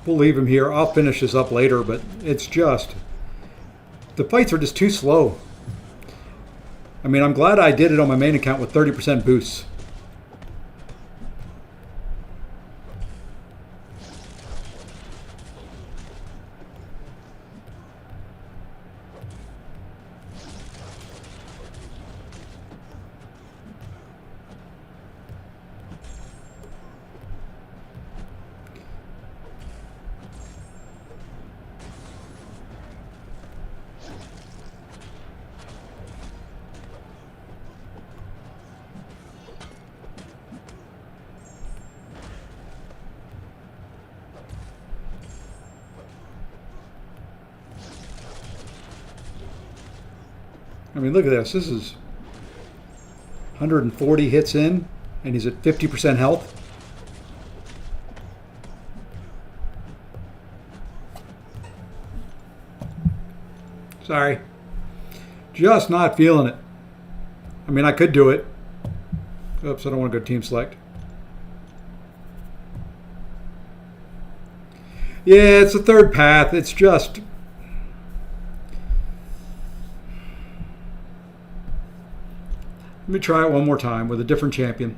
We'll leave him here. I'll finish this up later, but it's just, the fights are just too slow. I mean, I'm glad I did it on my main account with 30% boosts. I mean, look at this. This is 140 hits in, and he's at 50% health. Sorry. Just not feeling it. I mean, I could do it. Oops, I don't want to go team select. Yeah, it's a third path. It's just... Let me try it one more time with a different champion.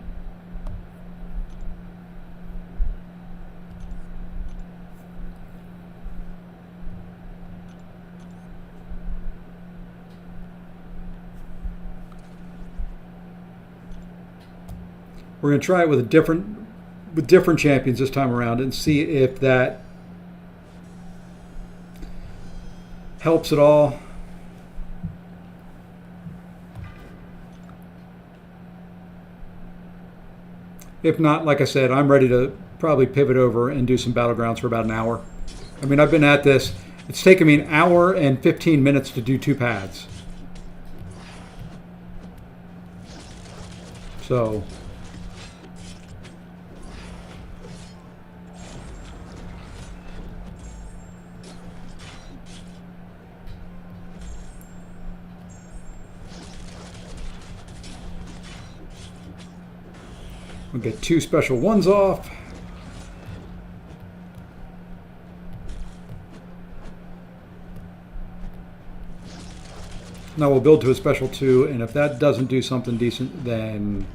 We're going to try it with different champions this time around and see if that helps at all. If not, like I said, I'm ready to probably pivot over and do some Battlegrounds for about an hour. I mean, I've been at this. It's taken me an hour and 15 minutes to do 2 paths. So... we'll get 2 special ones off. Now we'll build to a special 2, and if that doesn't do something decent, then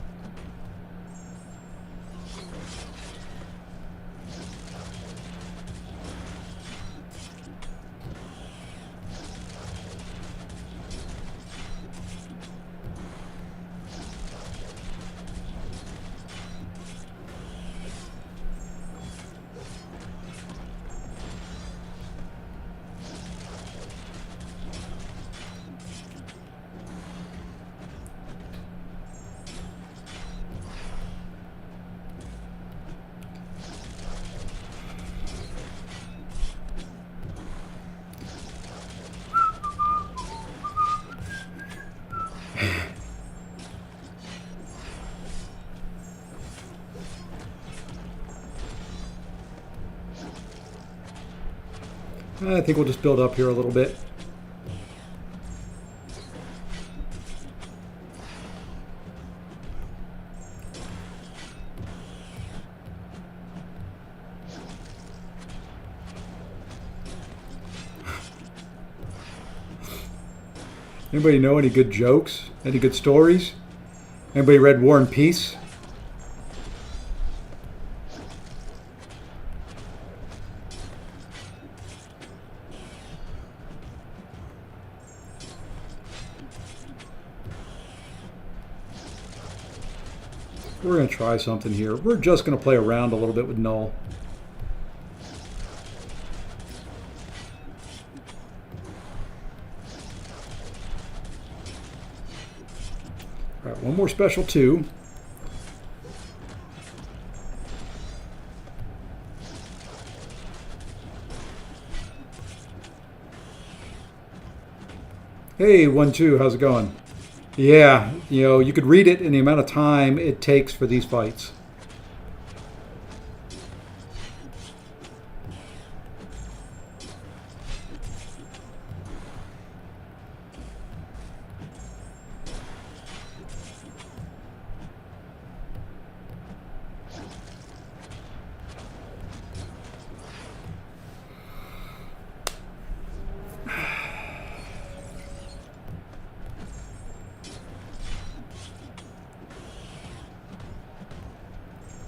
I think we'll just build up here a little bit. Anybody know any good jokes? Any good stories? Anybody read War and Peace? We're going to try something here. We're just going to play around a little bit with null. All right, one more special 2. Hey, 1-2, how's it going? Yeah, you know, you could read it in the amount of time it takes for these fights.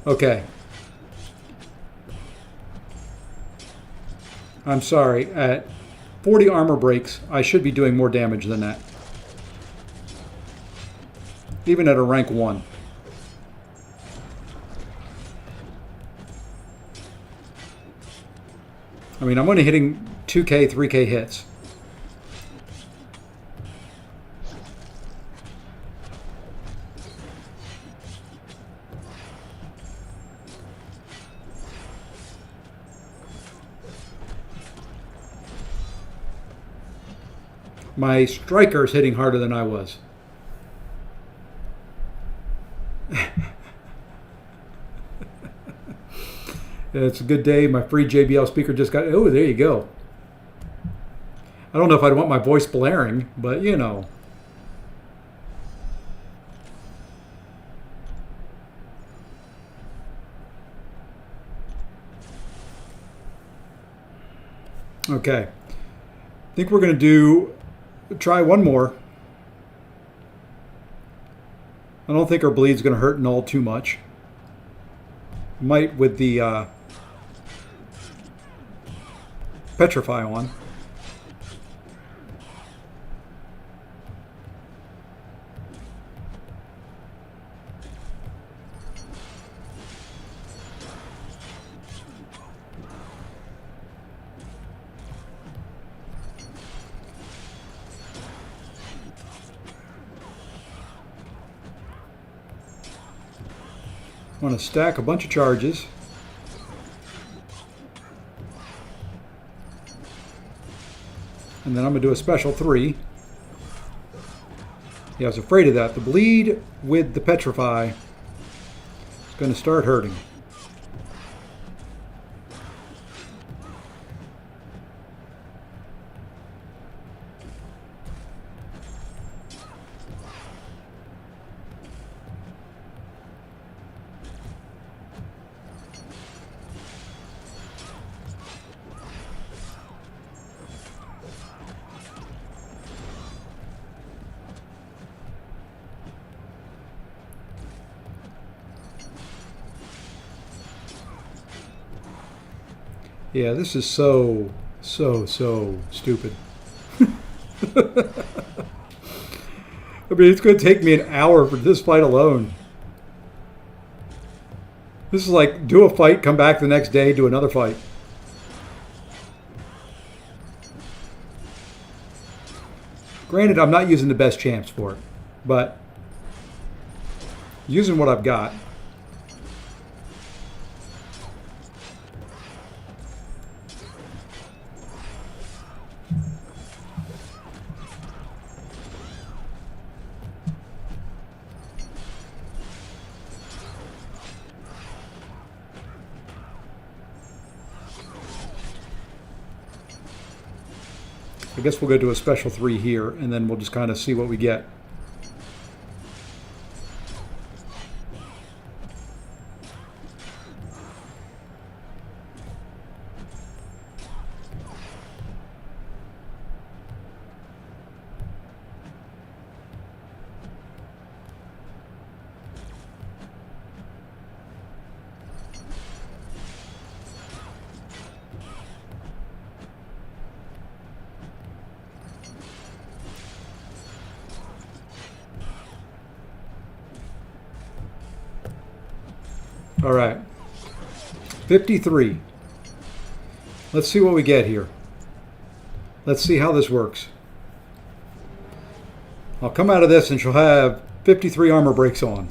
Okay. I'm sorry. At 40 armor breaks, I should be doing more damage than that. Even at a rank 1. I mean, I'm only hitting 2k, 3k hits. My striker's hitting harder than I was. It's a good day. My free JBL speaker just got... Oh, there you go. I don't know if I'd want my voice blaring, but you know. Okay. I think we're going to try one more. I don't think our bleed's going to hurt null too much. Might with the petrify on. I want to stack a bunch of charges. And then I'm going to do a special 3. Yeah, I was afraid of that. The bleed with the petrify is going to start hurting. Yeah, this is so stupid. I mean, it's going to take me an hour for this fight alone. This is like, do a fight, come back the next day, do another fight. Granted, I'm not using the best champs for it, but using what I've got. I guess we'll go to a special 3 here, and then we'll just kind of see what we get. All right. 53. Let's see what we get here. Let's see how this works. I'll come out of this and she'll have 53 armor breaks on.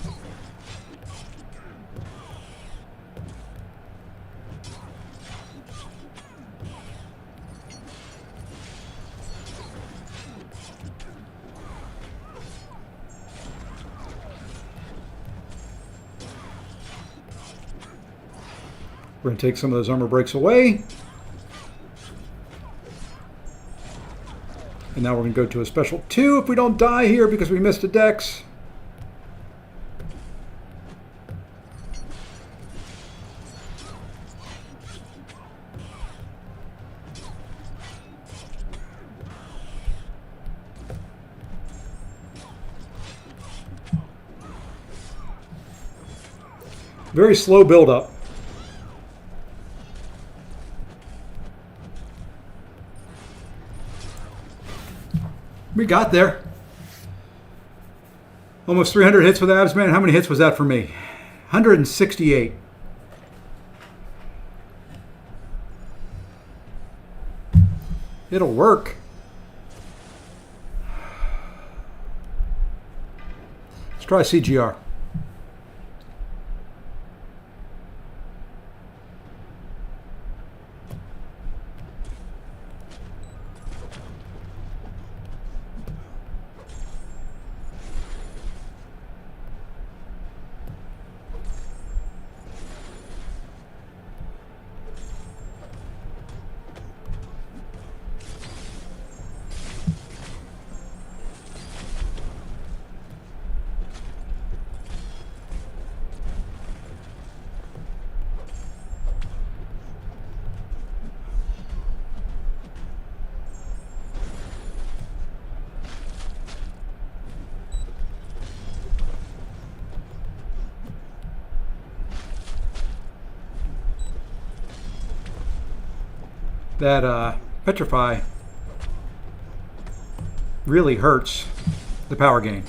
We're going to take some of those armor breaks away. And now we're going to go to a special 2 if we don't die here because we missed a dex. Very slow build up. We got there. Almost 300 hits with abs, man. How many hits was that for me? 168. It'll work. Let's try CGR. That petrify really hurts the power gain.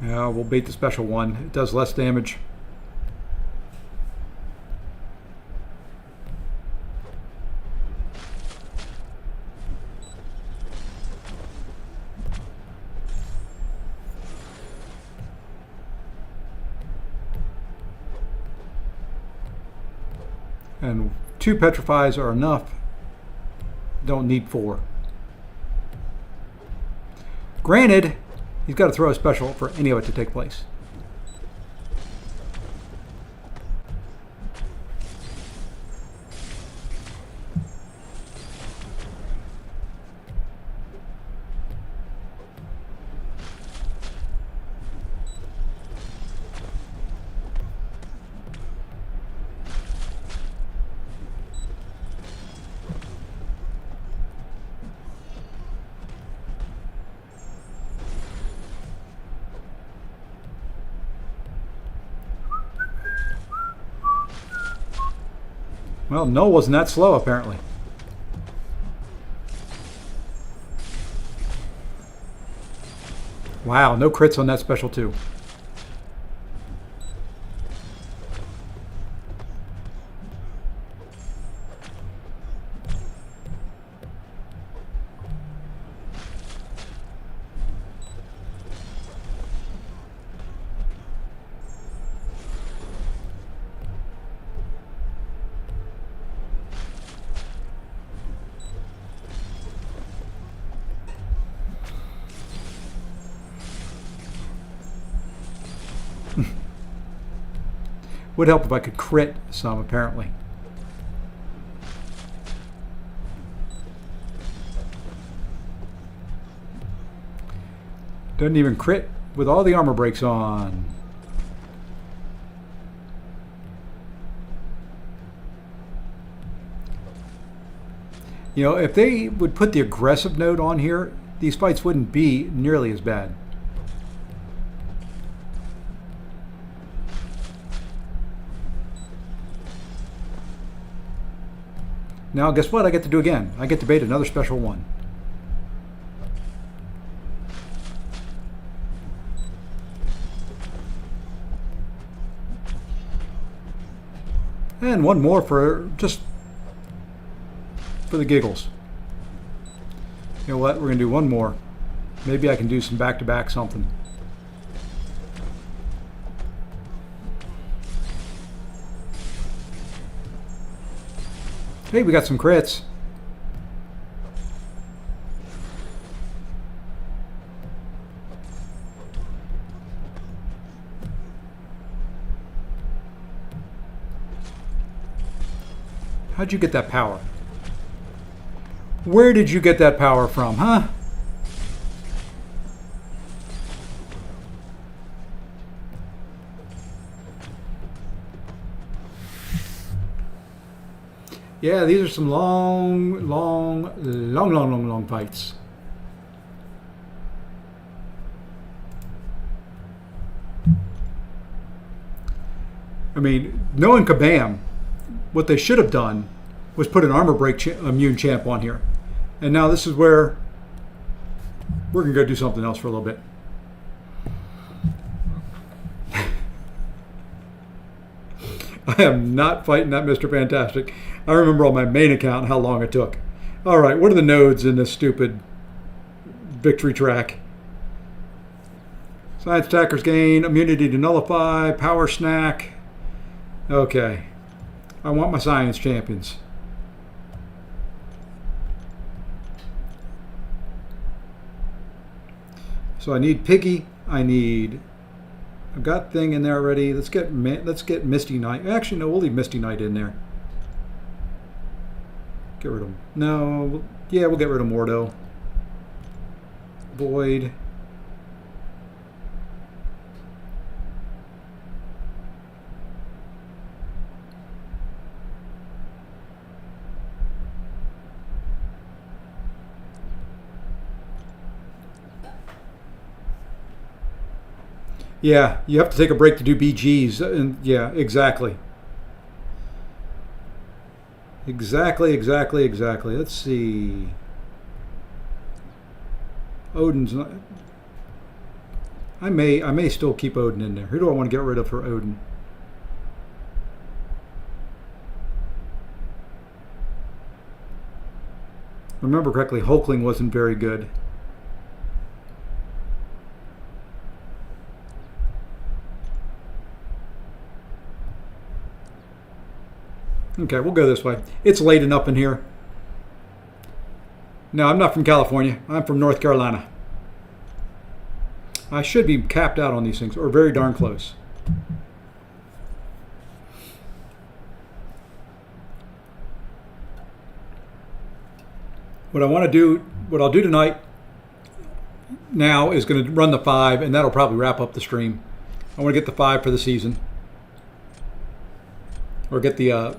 Yeah, we'll bait the special one. It does less damage. And 2 petrifies are enough. Don't need 4. Granted, he's got to throw a special for any of it to take place. Well, no wasn't that slow, apparently. Wow, no crits on that special too. Would help if I could crit some, apparently. Doesn't even crit with all the armor breaks on. You know, if they would put the aggressive note on here, these fights wouldn't be nearly as bad. Now, guess what? I get to do again. I get to bait another special one. And one more for just for the giggles. You know what? We're going to do one more. Maybe I can do some back-to-back something. Hey, we got some crits. How'd you get that power? Where did you get that power from, huh? Yeah, these are some long fights. I mean, knowing Kabam, what they should have done was put an armor break immune champ on here. And now this is where we're going to go do something else for a little bit. I am not fighting that Mr. Fantastic. I remember on my main account how long it took. All right, what are the nodes in this stupid victory track? Science attackers gain, immunity to nullify, power snack. Okay. I want my science champions. So I need Piggy. I've got Thing in there already. Let's get Misty Knight. Actually, no, we'll leave Misty Knight in there. Get rid of him. No, yeah, we'll get rid of Mordo. Void. Yeah, you have to take a break to do BGs. And yeah, exactly. Exactly. Let's see. Odin's not. I may still keep Odin in there. Who do I want to get rid of for Odin? Remember correctly, Hulkling wasn't very good. Okay, we'll go this way. It's late enough in here. No, I'm not from California. I'm from North Carolina. I should be capped out on these things, or very darn close. What I'll do tonight now is going to run the 5, and that'll probably wrap up the stream. I want to get the 5 for the season. Or get the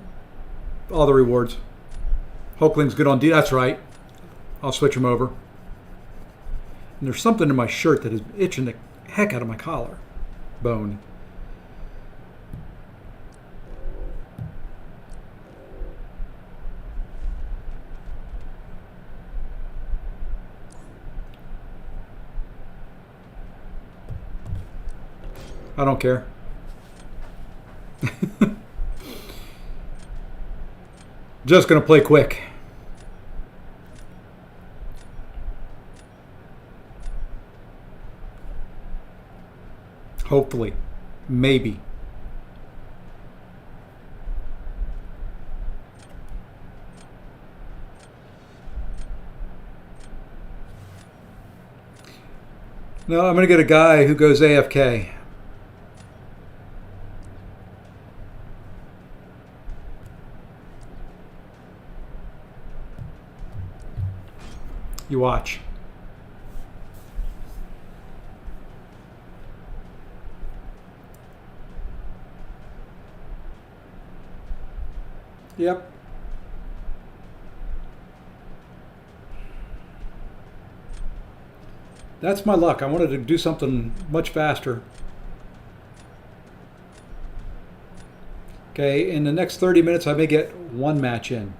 all the rewards. Hulkling's good on D. That's right. I'll switch him over. And there's something in my shirt that is itching the heck out of my collar bone. I don't care. Just going to play quick. Hopefully. Maybe. No, I'm going to get a guy who goes AFK. You watch. Yep. That's my luck. I wanted to do something much faster. Okay, in the next 30 minutes I may get one match in.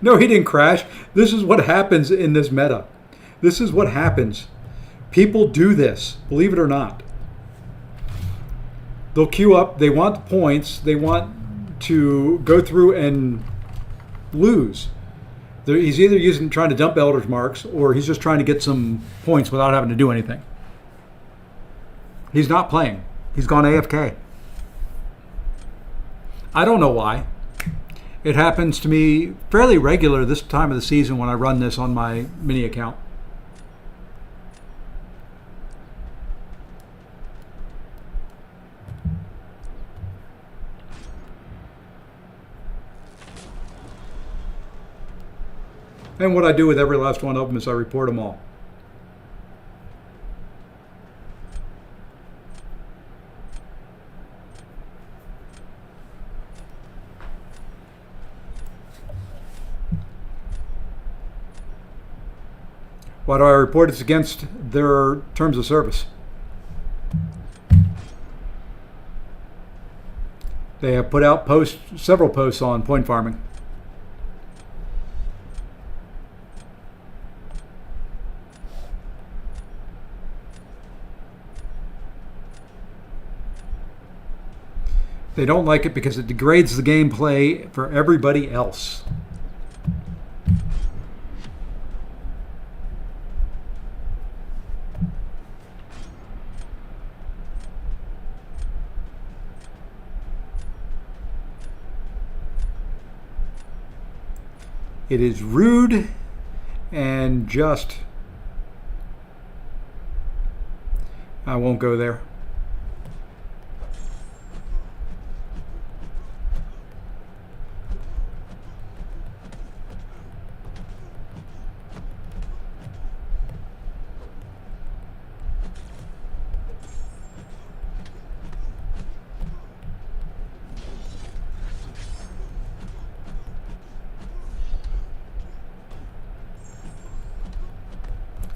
No, he didn't crash. This is what happens in this meta. This is what happens. People do this, believe it or not. They'll queue up. They want points. They want to go through and lose. He's either trying to dump Elder's Marks, or he's just trying to get some points without having to do anything. He's not playing. He's gone AFK. I don't know why. It happens to me fairly regular this time of the season when I run this on my mini account. And what I do with every last one of them is I report them all. Why do I report? It's against their terms of service. They have put out several posts on point farming. They don't like it because it degrades the gameplay for everybody else. It is rude and just. I won't go there.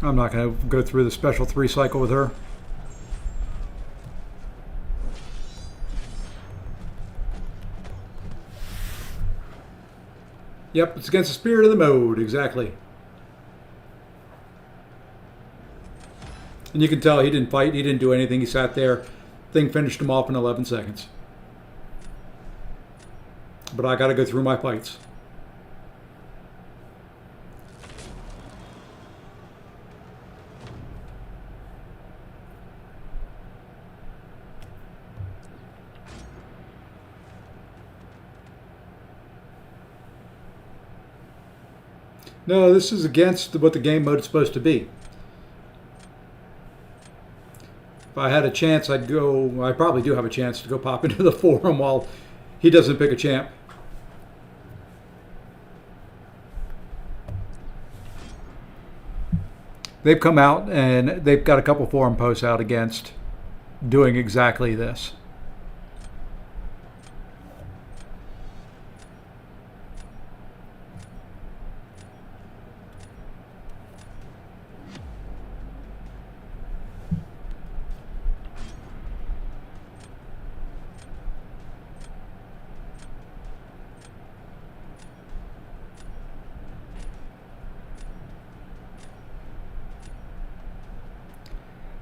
I'm not going to go through the special 3 cycle with her. Yep, it's against the spirit of the mode, exactly. And you can tell he didn't fight, he didn't do anything, he sat there. Thing finished him off in 11 seconds. But I got to go through my fights. No, this is against what the game mode is supposed to be. If I had a chance, I'd go. I probably do have a chance to go pop into the forum while he doesn't pick a champ. They've come out and they've got a couple forum posts out against doing exactly this.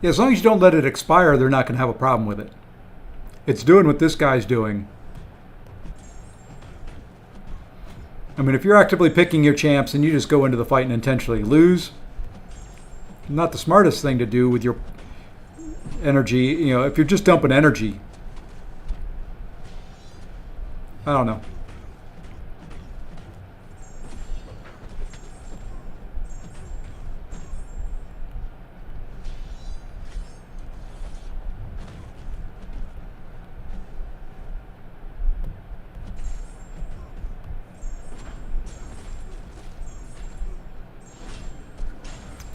Yeah, as long as you don't let it expire, they're not going to have a problem with it. It's doing what this guy's doing. I mean, if you're actively picking your champs and you just go into the fight and intentionally lose, not the smartest thing to do with your energy. You know, if you're just dumping energy, I don't know.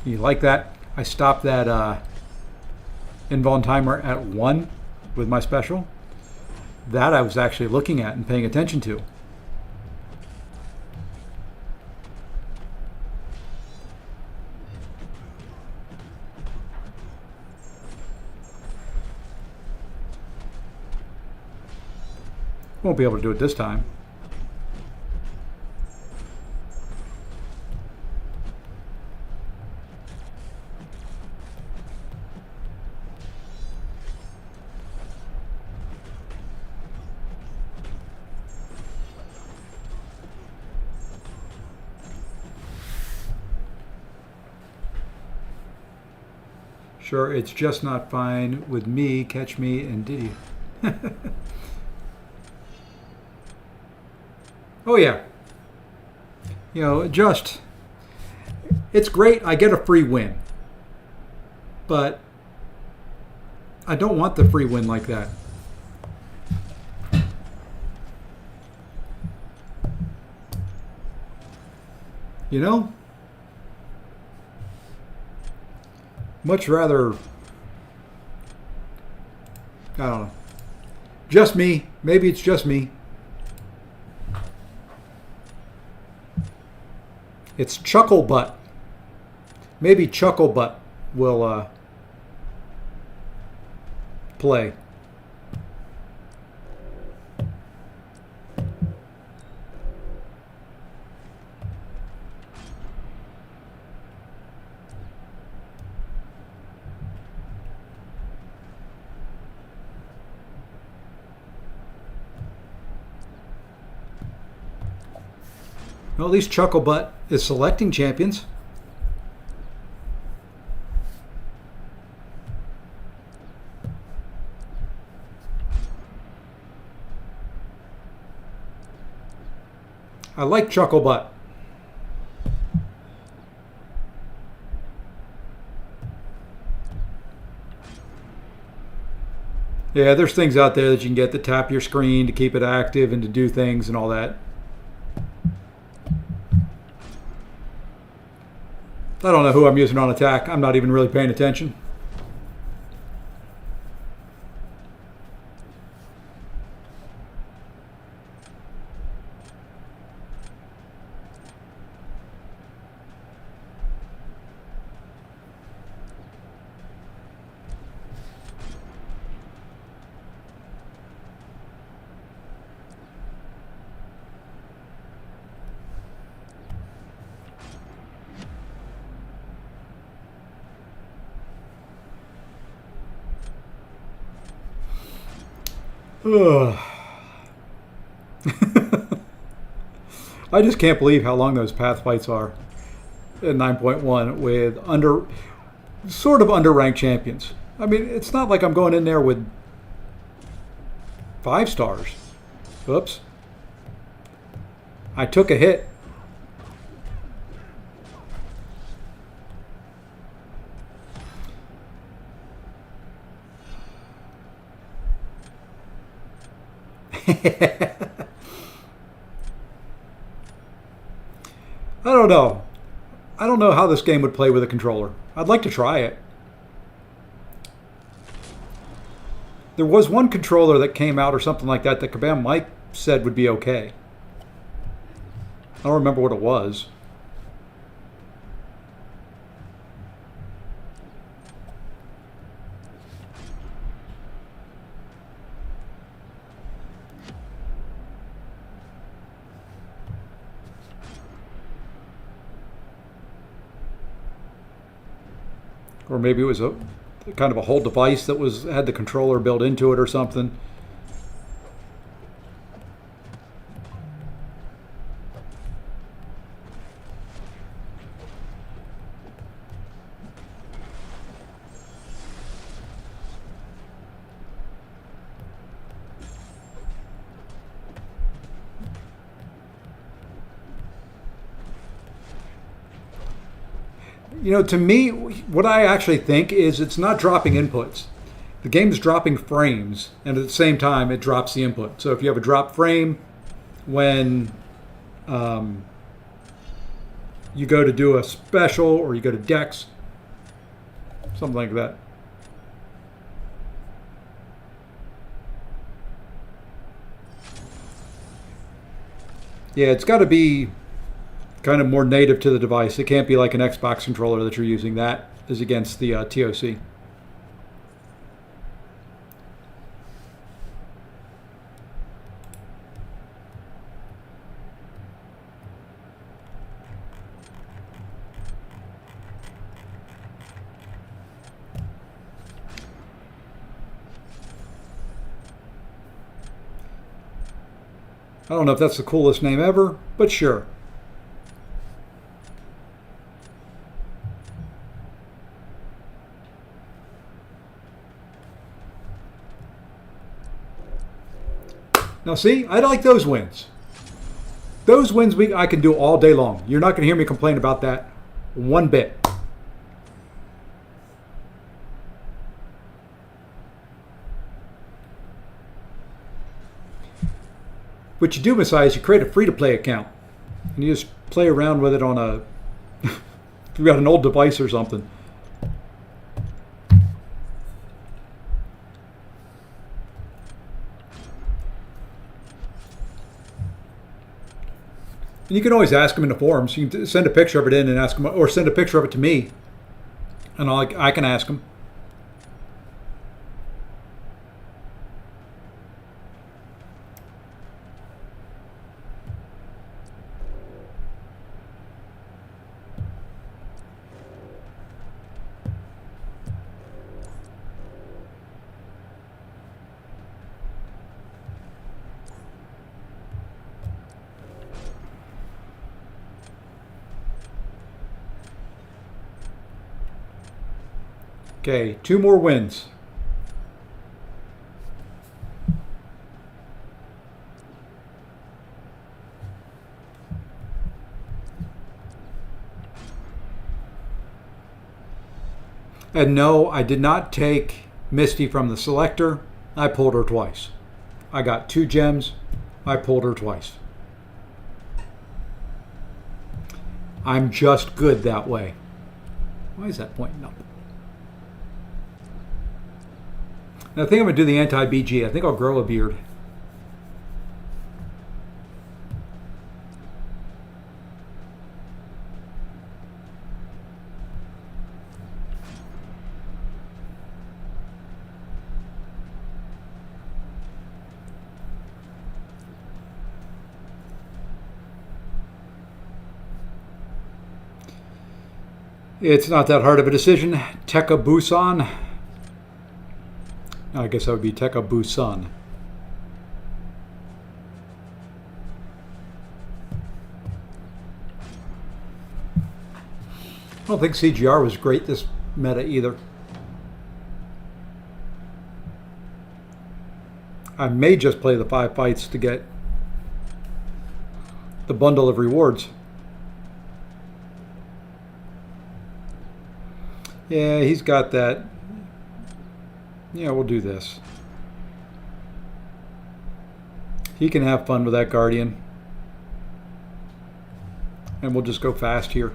You like that? I stopped that invuln timer at 1 with my special. That I was actually looking at and paying attention to. Won't be able to do it this time. Sure, it's just not fine with me. Catch me and Diddy. Oh yeah. You know, just it's great. I get a free win, but I don't want the free win like that. You know? Much rather, I don't know. Just me. Maybe it's just me. It's Chucklebutt. Maybe Chucklebutt will play. Well, at least Chucklebutt is selecting champions. I like Chucklebutt. Yeah, there's things out there that you can get that tap your screen to keep it active and to do things and all that. I don't know who I'm using on attack. I'm not even really paying attention. I just can't believe how long those path fights are in 9.1 with sort of underranked champions. I mean, it's not like I'm going in there with 5 stars. Oops. I took a hit. I don't know. I don't know how this game would play with a controller. I'd like to try it. There was one controller that came out or something like that that Kabam Mike said would be okay. I don't remember what it was. Or maybe it was a kind of a whole device that had the controller built into it or something. You know, to me, what I actually think is it's not dropping inputs. The game's dropping frames, and at the same time, it drops the input. So if you have a drop frame when you go to do a special or you go to Dex, something like that. Yeah, it's got to be kind of more native to the device. It can't be like an Xbox controller that you're using. That is against the TOC. I don't know if that's the coolest name ever, but sure. Now see, I like those wins. Those wins I can do all day long. You're not going to hear me complain about that one bit. What you do, Messiah, is you create a free-to-play account. And you just play around with it on a... if you've got an old device or something. And you can always ask them in the forums. You can send a picture of it in and ask them, or send a picture of it to me, and I can ask them. Okay, 2 more wins. And no, I did not take Misty from the selector. I pulled her twice. I got 2 gems. I pulled her twice. I'm just good that way. Why is that pointing up? I think I'm going to do the anti-BG. I think I'll grow a beard. It's not that hard of a decision. Tekka Busan. I guess that would be Tekka Busan. I don't think CGR was great this meta either. I may just play the 5 fights to get the bundle of rewards. Yeah, he's got that. Yeah, we'll do this. He can have fun with that Guardian. And we'll just go fast here.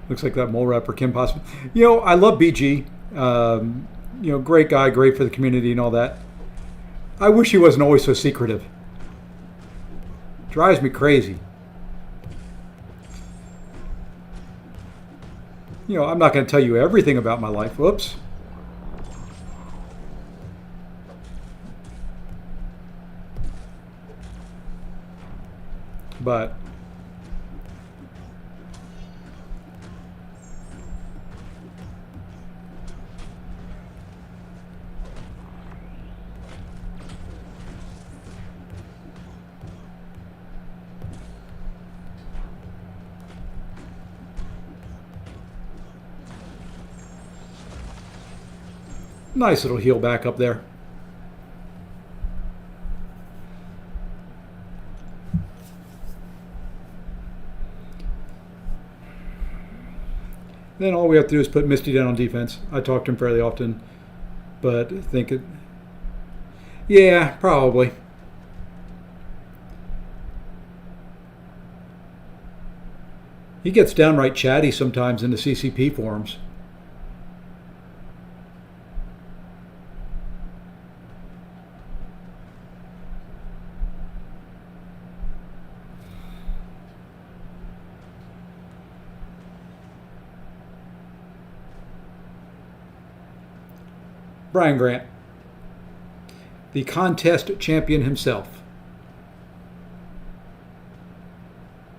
Looks like that mole rat for Kim possibly. You know, I love BG. You know, great guy, great for the community and all that. I wish he wasn't always so secretive. Drives me crazy. You know, I'm not going to tell you everything about my life. Whoops. But nice little heal back up there. Then all we have to do is put Misty down on defense. I talk to him fairly often, but I think it... Yeah, probably. He gets downright chatty sometimes in the CCP forums. Brian Grant, the contest champion himself.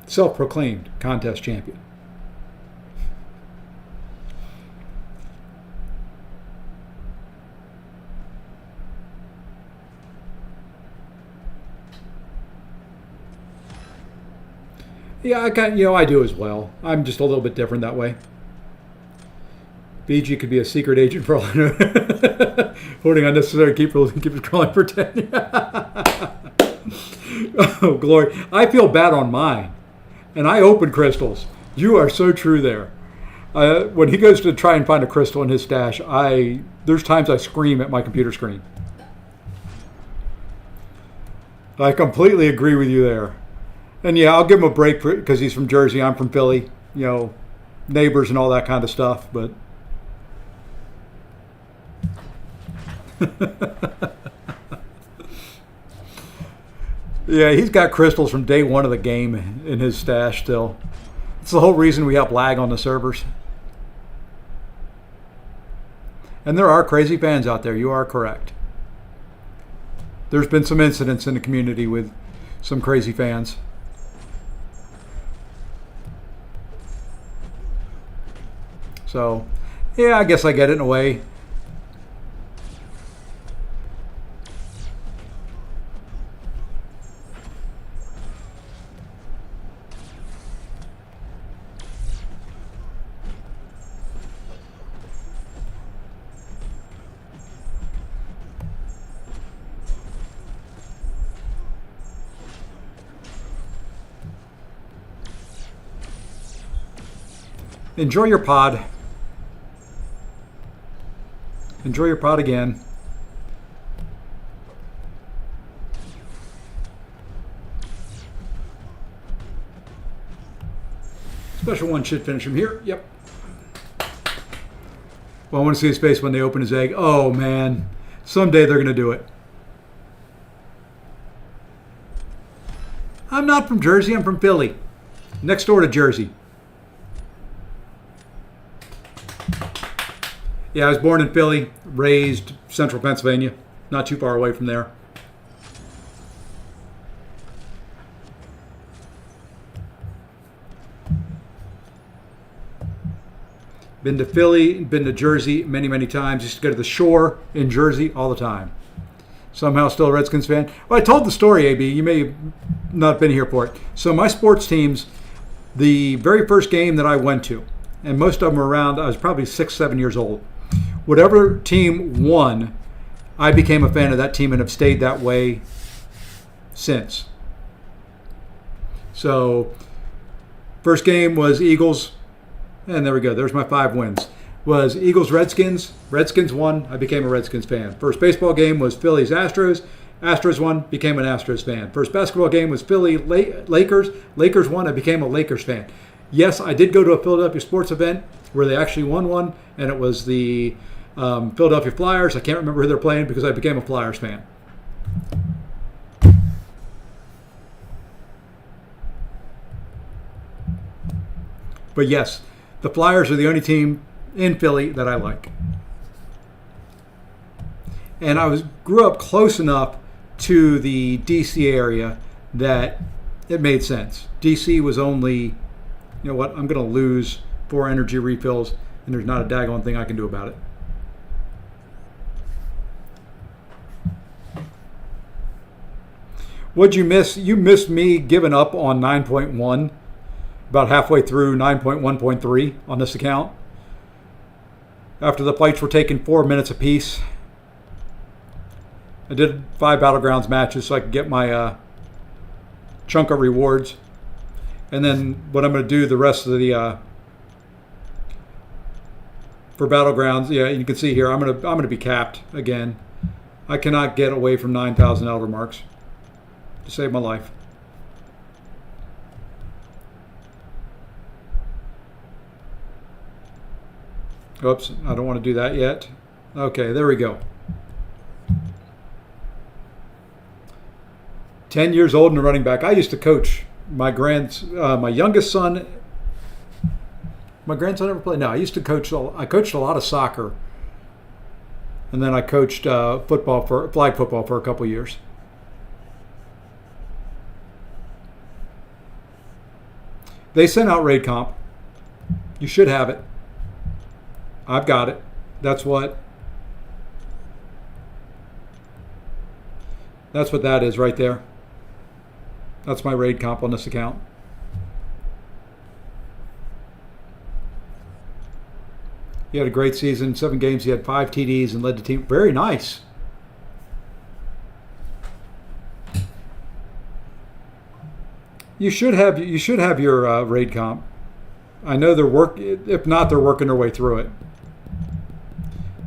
Self-proclaimed contest champion. Yeah, I do as well. I'm just a little bit different that way. BG could be a secret agent for all I know. Hoarding unnecessary keep it crawling for 10. Oh, glory. I feel bad on mine. And I open crystals. You are so true there. When he goes to try and find a crystal in his stash, there's times I scream at my computer screen. I completely agree with you there. And yeah, I'll give him a break because he's from Jersey. I'm from Philly. Neighbors and all that kind of stuff. But yeah, he's got crystals from day one of the game in his stash still. It's the whole reason we have lag on the servers. And there are crazy fans out there. You are correct. There's been some incidents in the community with some crazy fans. So, yeah, I guess I get it in a way. Enjoy your pod. Enjoy your pod again. Special one should finish him here. Yep. Well, I want to see his face when they open his egg. Oh, man. Someday they're going to do it. I'm not from Jersey. I'm from Philly. Next door to Jersey. Yeah, I was born in Philly, raised central Pennsylvania, not too far away from there. Been to Philly, been to Jersey many, many times. Used to go to the shore in Jersey all the time. Somehow still a Redskins fan. Well, I told the story, AB. You may have not been here for it. So my sports teams, the very first game that I went to, and most of them were around, I was probably 6, 7 years old. Whatever team won, I became a fan of that team and have stayed that way since. So, first game was Eagles, and there we go. There's my 5 wins. Was Eagles Redskins. Redskins won. I became a Redskins fan. First baseball game was Phillies Astros. Astros won. Became an Astros fan. First basketball game was Philly Lakers. Lakers won. I became a Lakers fan. Yes, I did go to a Philadelphia sports event where they actually won one, and it was the Philadelphia Flyers. I can't remember who they're playing because I became a Flyers fan. But yes, the Flyers are the only team in Philly that I like. And I grew up close enough to the DC area that it made sense. DC was only, you know what, I'm going to lose 4 energy refills, and there's not a daggone thing I can do about it. What'd you miss? You missed me giving up on 9.1, about halfway through 9.1.3 on this account. After the fights were taking 4 minutes apiece. I did 5 Battlegrounds matches so I could get my chunk of rewards. And then what I'm going to do the rest of the for Battlegrounds, yeah, you can see here I'm going to be capped again. I cannot get away from 9,000 Elder Marks to save my life. Oops, I don't want to do that yet. Okay, there we go. 10 years old and a running back. I used to coach my youngest son. My grandson ever played? No, I used to coach. I coached a lot of soccer, and then I coached flag football for a couple years. They sent out raid comp. You should have it. I've got it. That's what that is right there. That's my raid comp on this account. He had a great season. 7 games, he had 5 TDs and led the team. Very nice. You should have your raid comp. I know if not, they're working their way through it.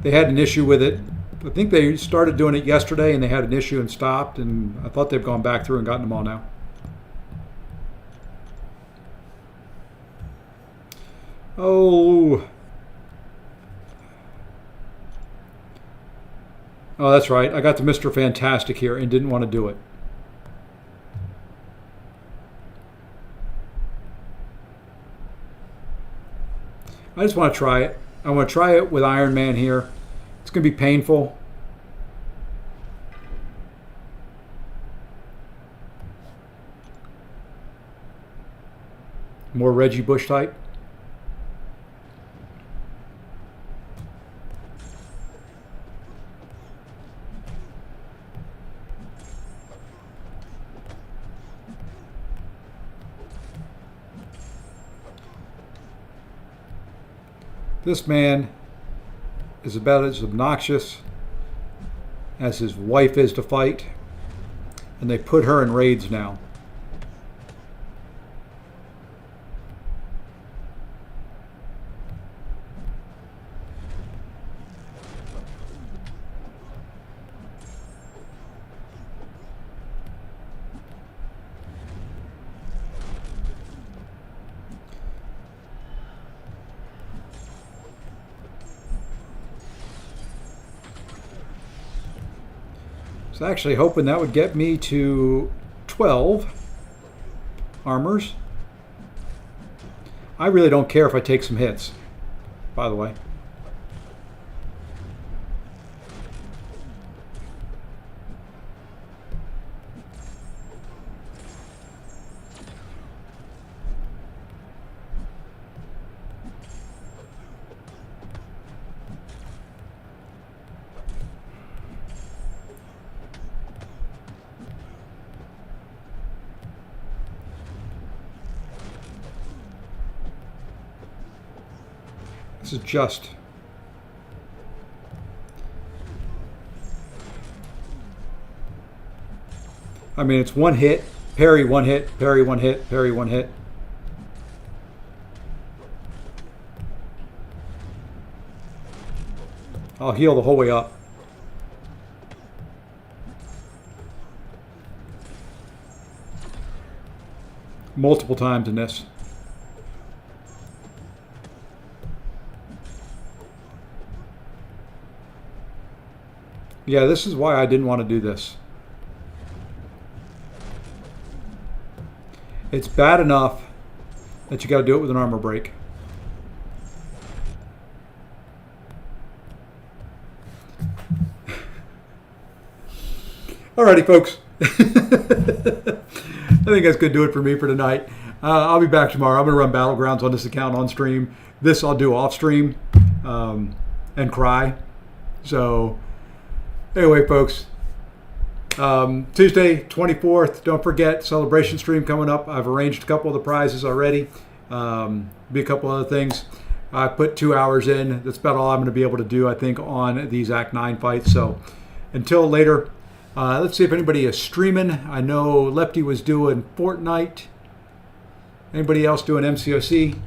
They had an issue with it. I think they started doing it yesterday and they had an issue and stopped, and I thought they've gone back through and gotten them all now. Oh, that's right. I got the Mr. Fantastic here and didn't want to do it. I just want to try it. I want to try it with Iron Man here. It's going to be painful. More Reggie Bush type. This man is about as obnoxious as his wife is to fight, and they put her in raids now. I was actually hoping that would get me to 12 armors. I really don't care if I take some hits, by the way. This is just. I mean, it's one hit, parry, one hit, parry, one hit, parry, one hit. I'll heal the whole way up. Multiple times in this. Yeah, this is why I didn't want to do this. It's bad enough that you got to do it with an armor break. Alrighty, folks. I think that's going to do it for me for tonight. I'll be back tomorrow. I'm going to run Battlegrounds on this account on stream. This I'll do off stream and cry. So anyway, folks, Tuesday, 24th, don't forget, celebration stream coming up. I've arranged a couple of the prizes already. Be a couple other things. I put 2 hours in. That's about all I'm going to be able to do, I think, on these Act 9 fights. So until later, let's see if anybody is streaming. I know Lefty was doing Fortnite. Anybody else doing MCOC?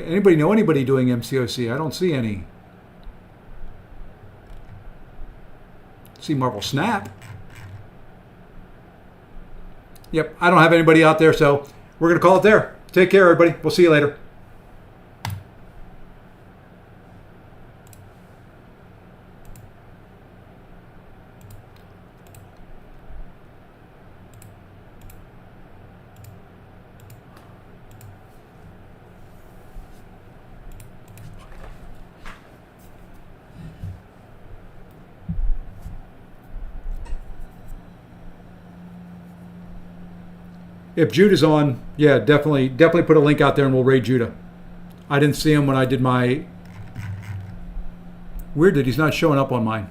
Anybody know anybody doing MCOC? I don't see any. See Marvel Snap. Yep, I don't have anybody out there, so we're going to call it there. Take care, everybody. We'll see you later. If Judah's on, yeah, definitely put a link out there and we'll raid Judah. I didn't see him when I did my... Weird that he's not showing up on mine.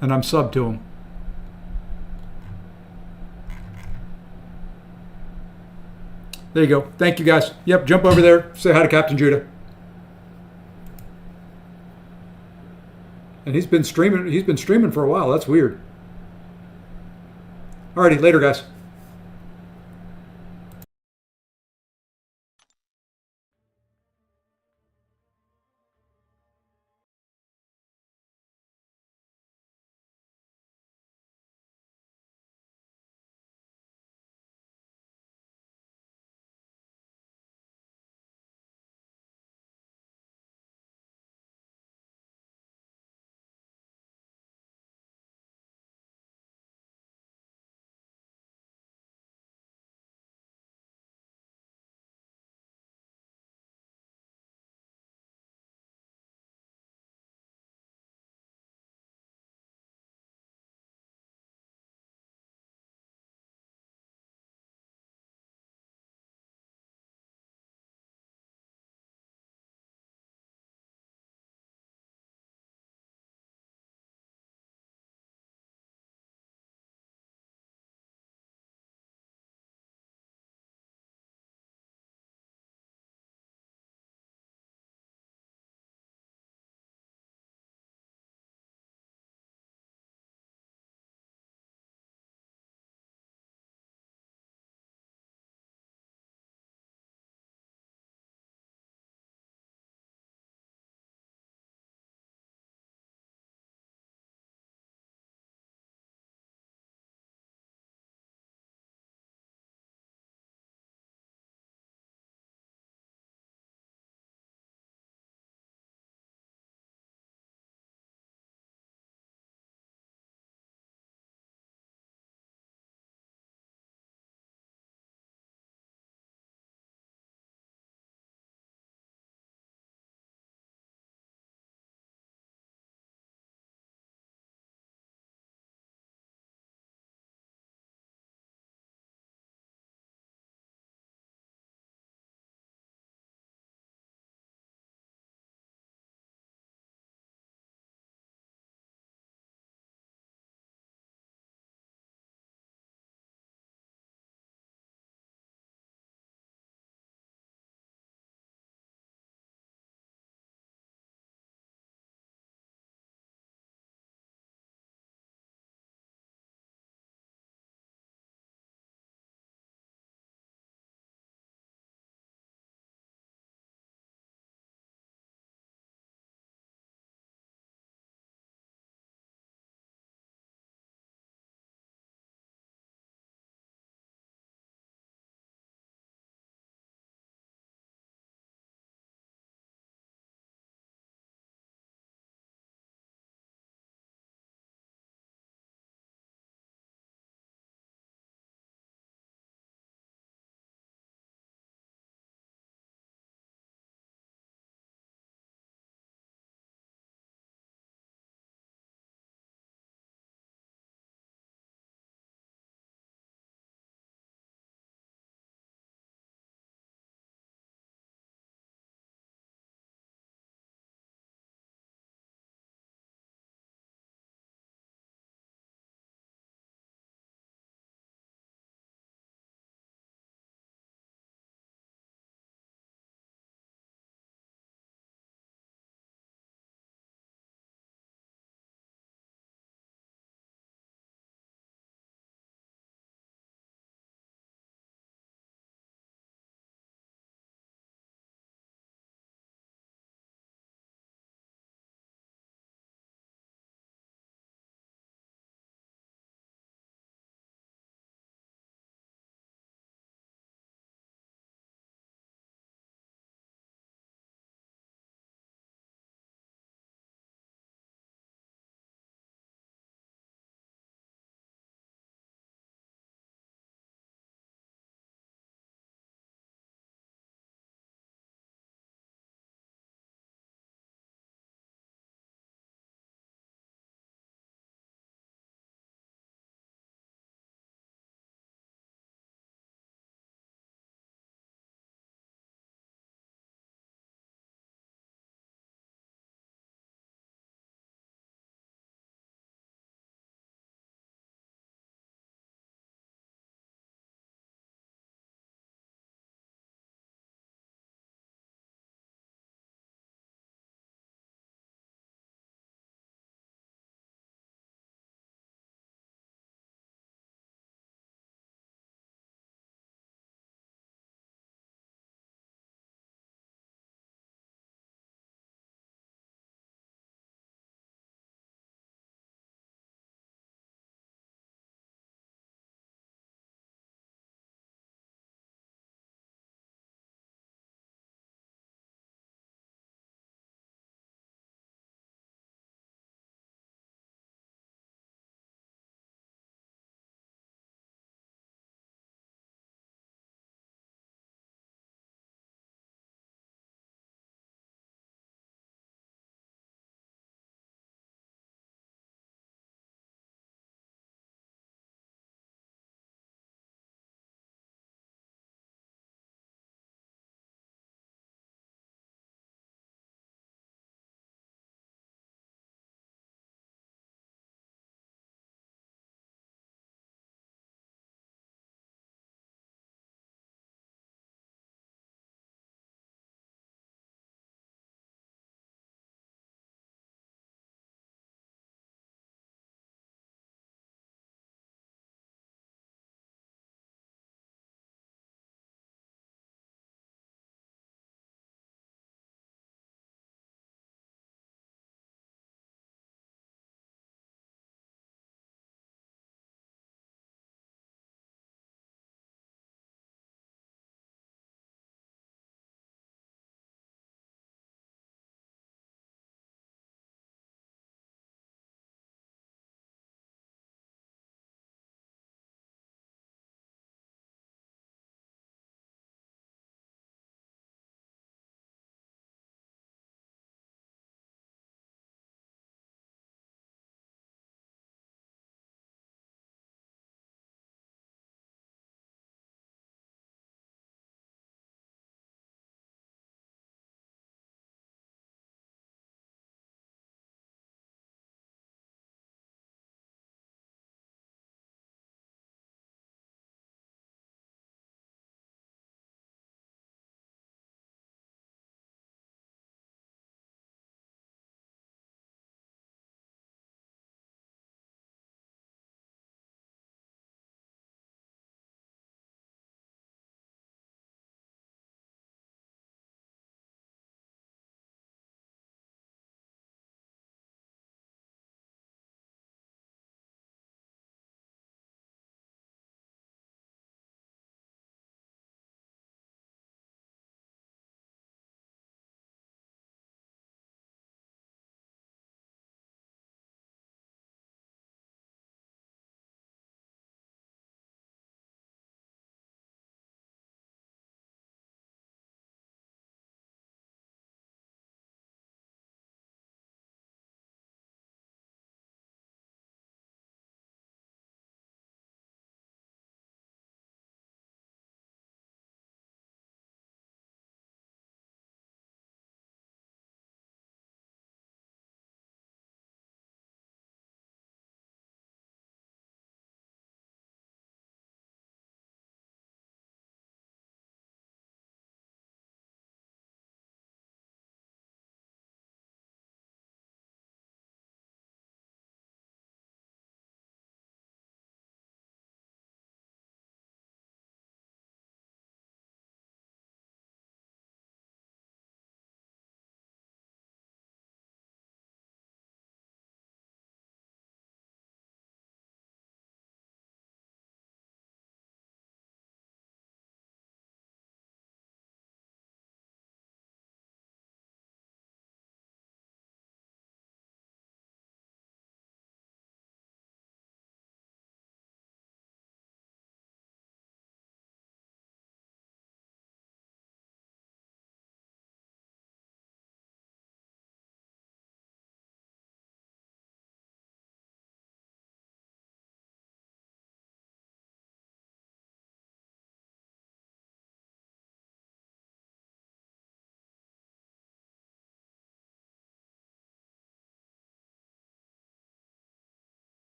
and I'm sub to him. There you go. Thank you, guys. Yep, jump over there. Say hi to Captain Judah. And he's been streaming for a while. That's weird. Alrighty, later, guys.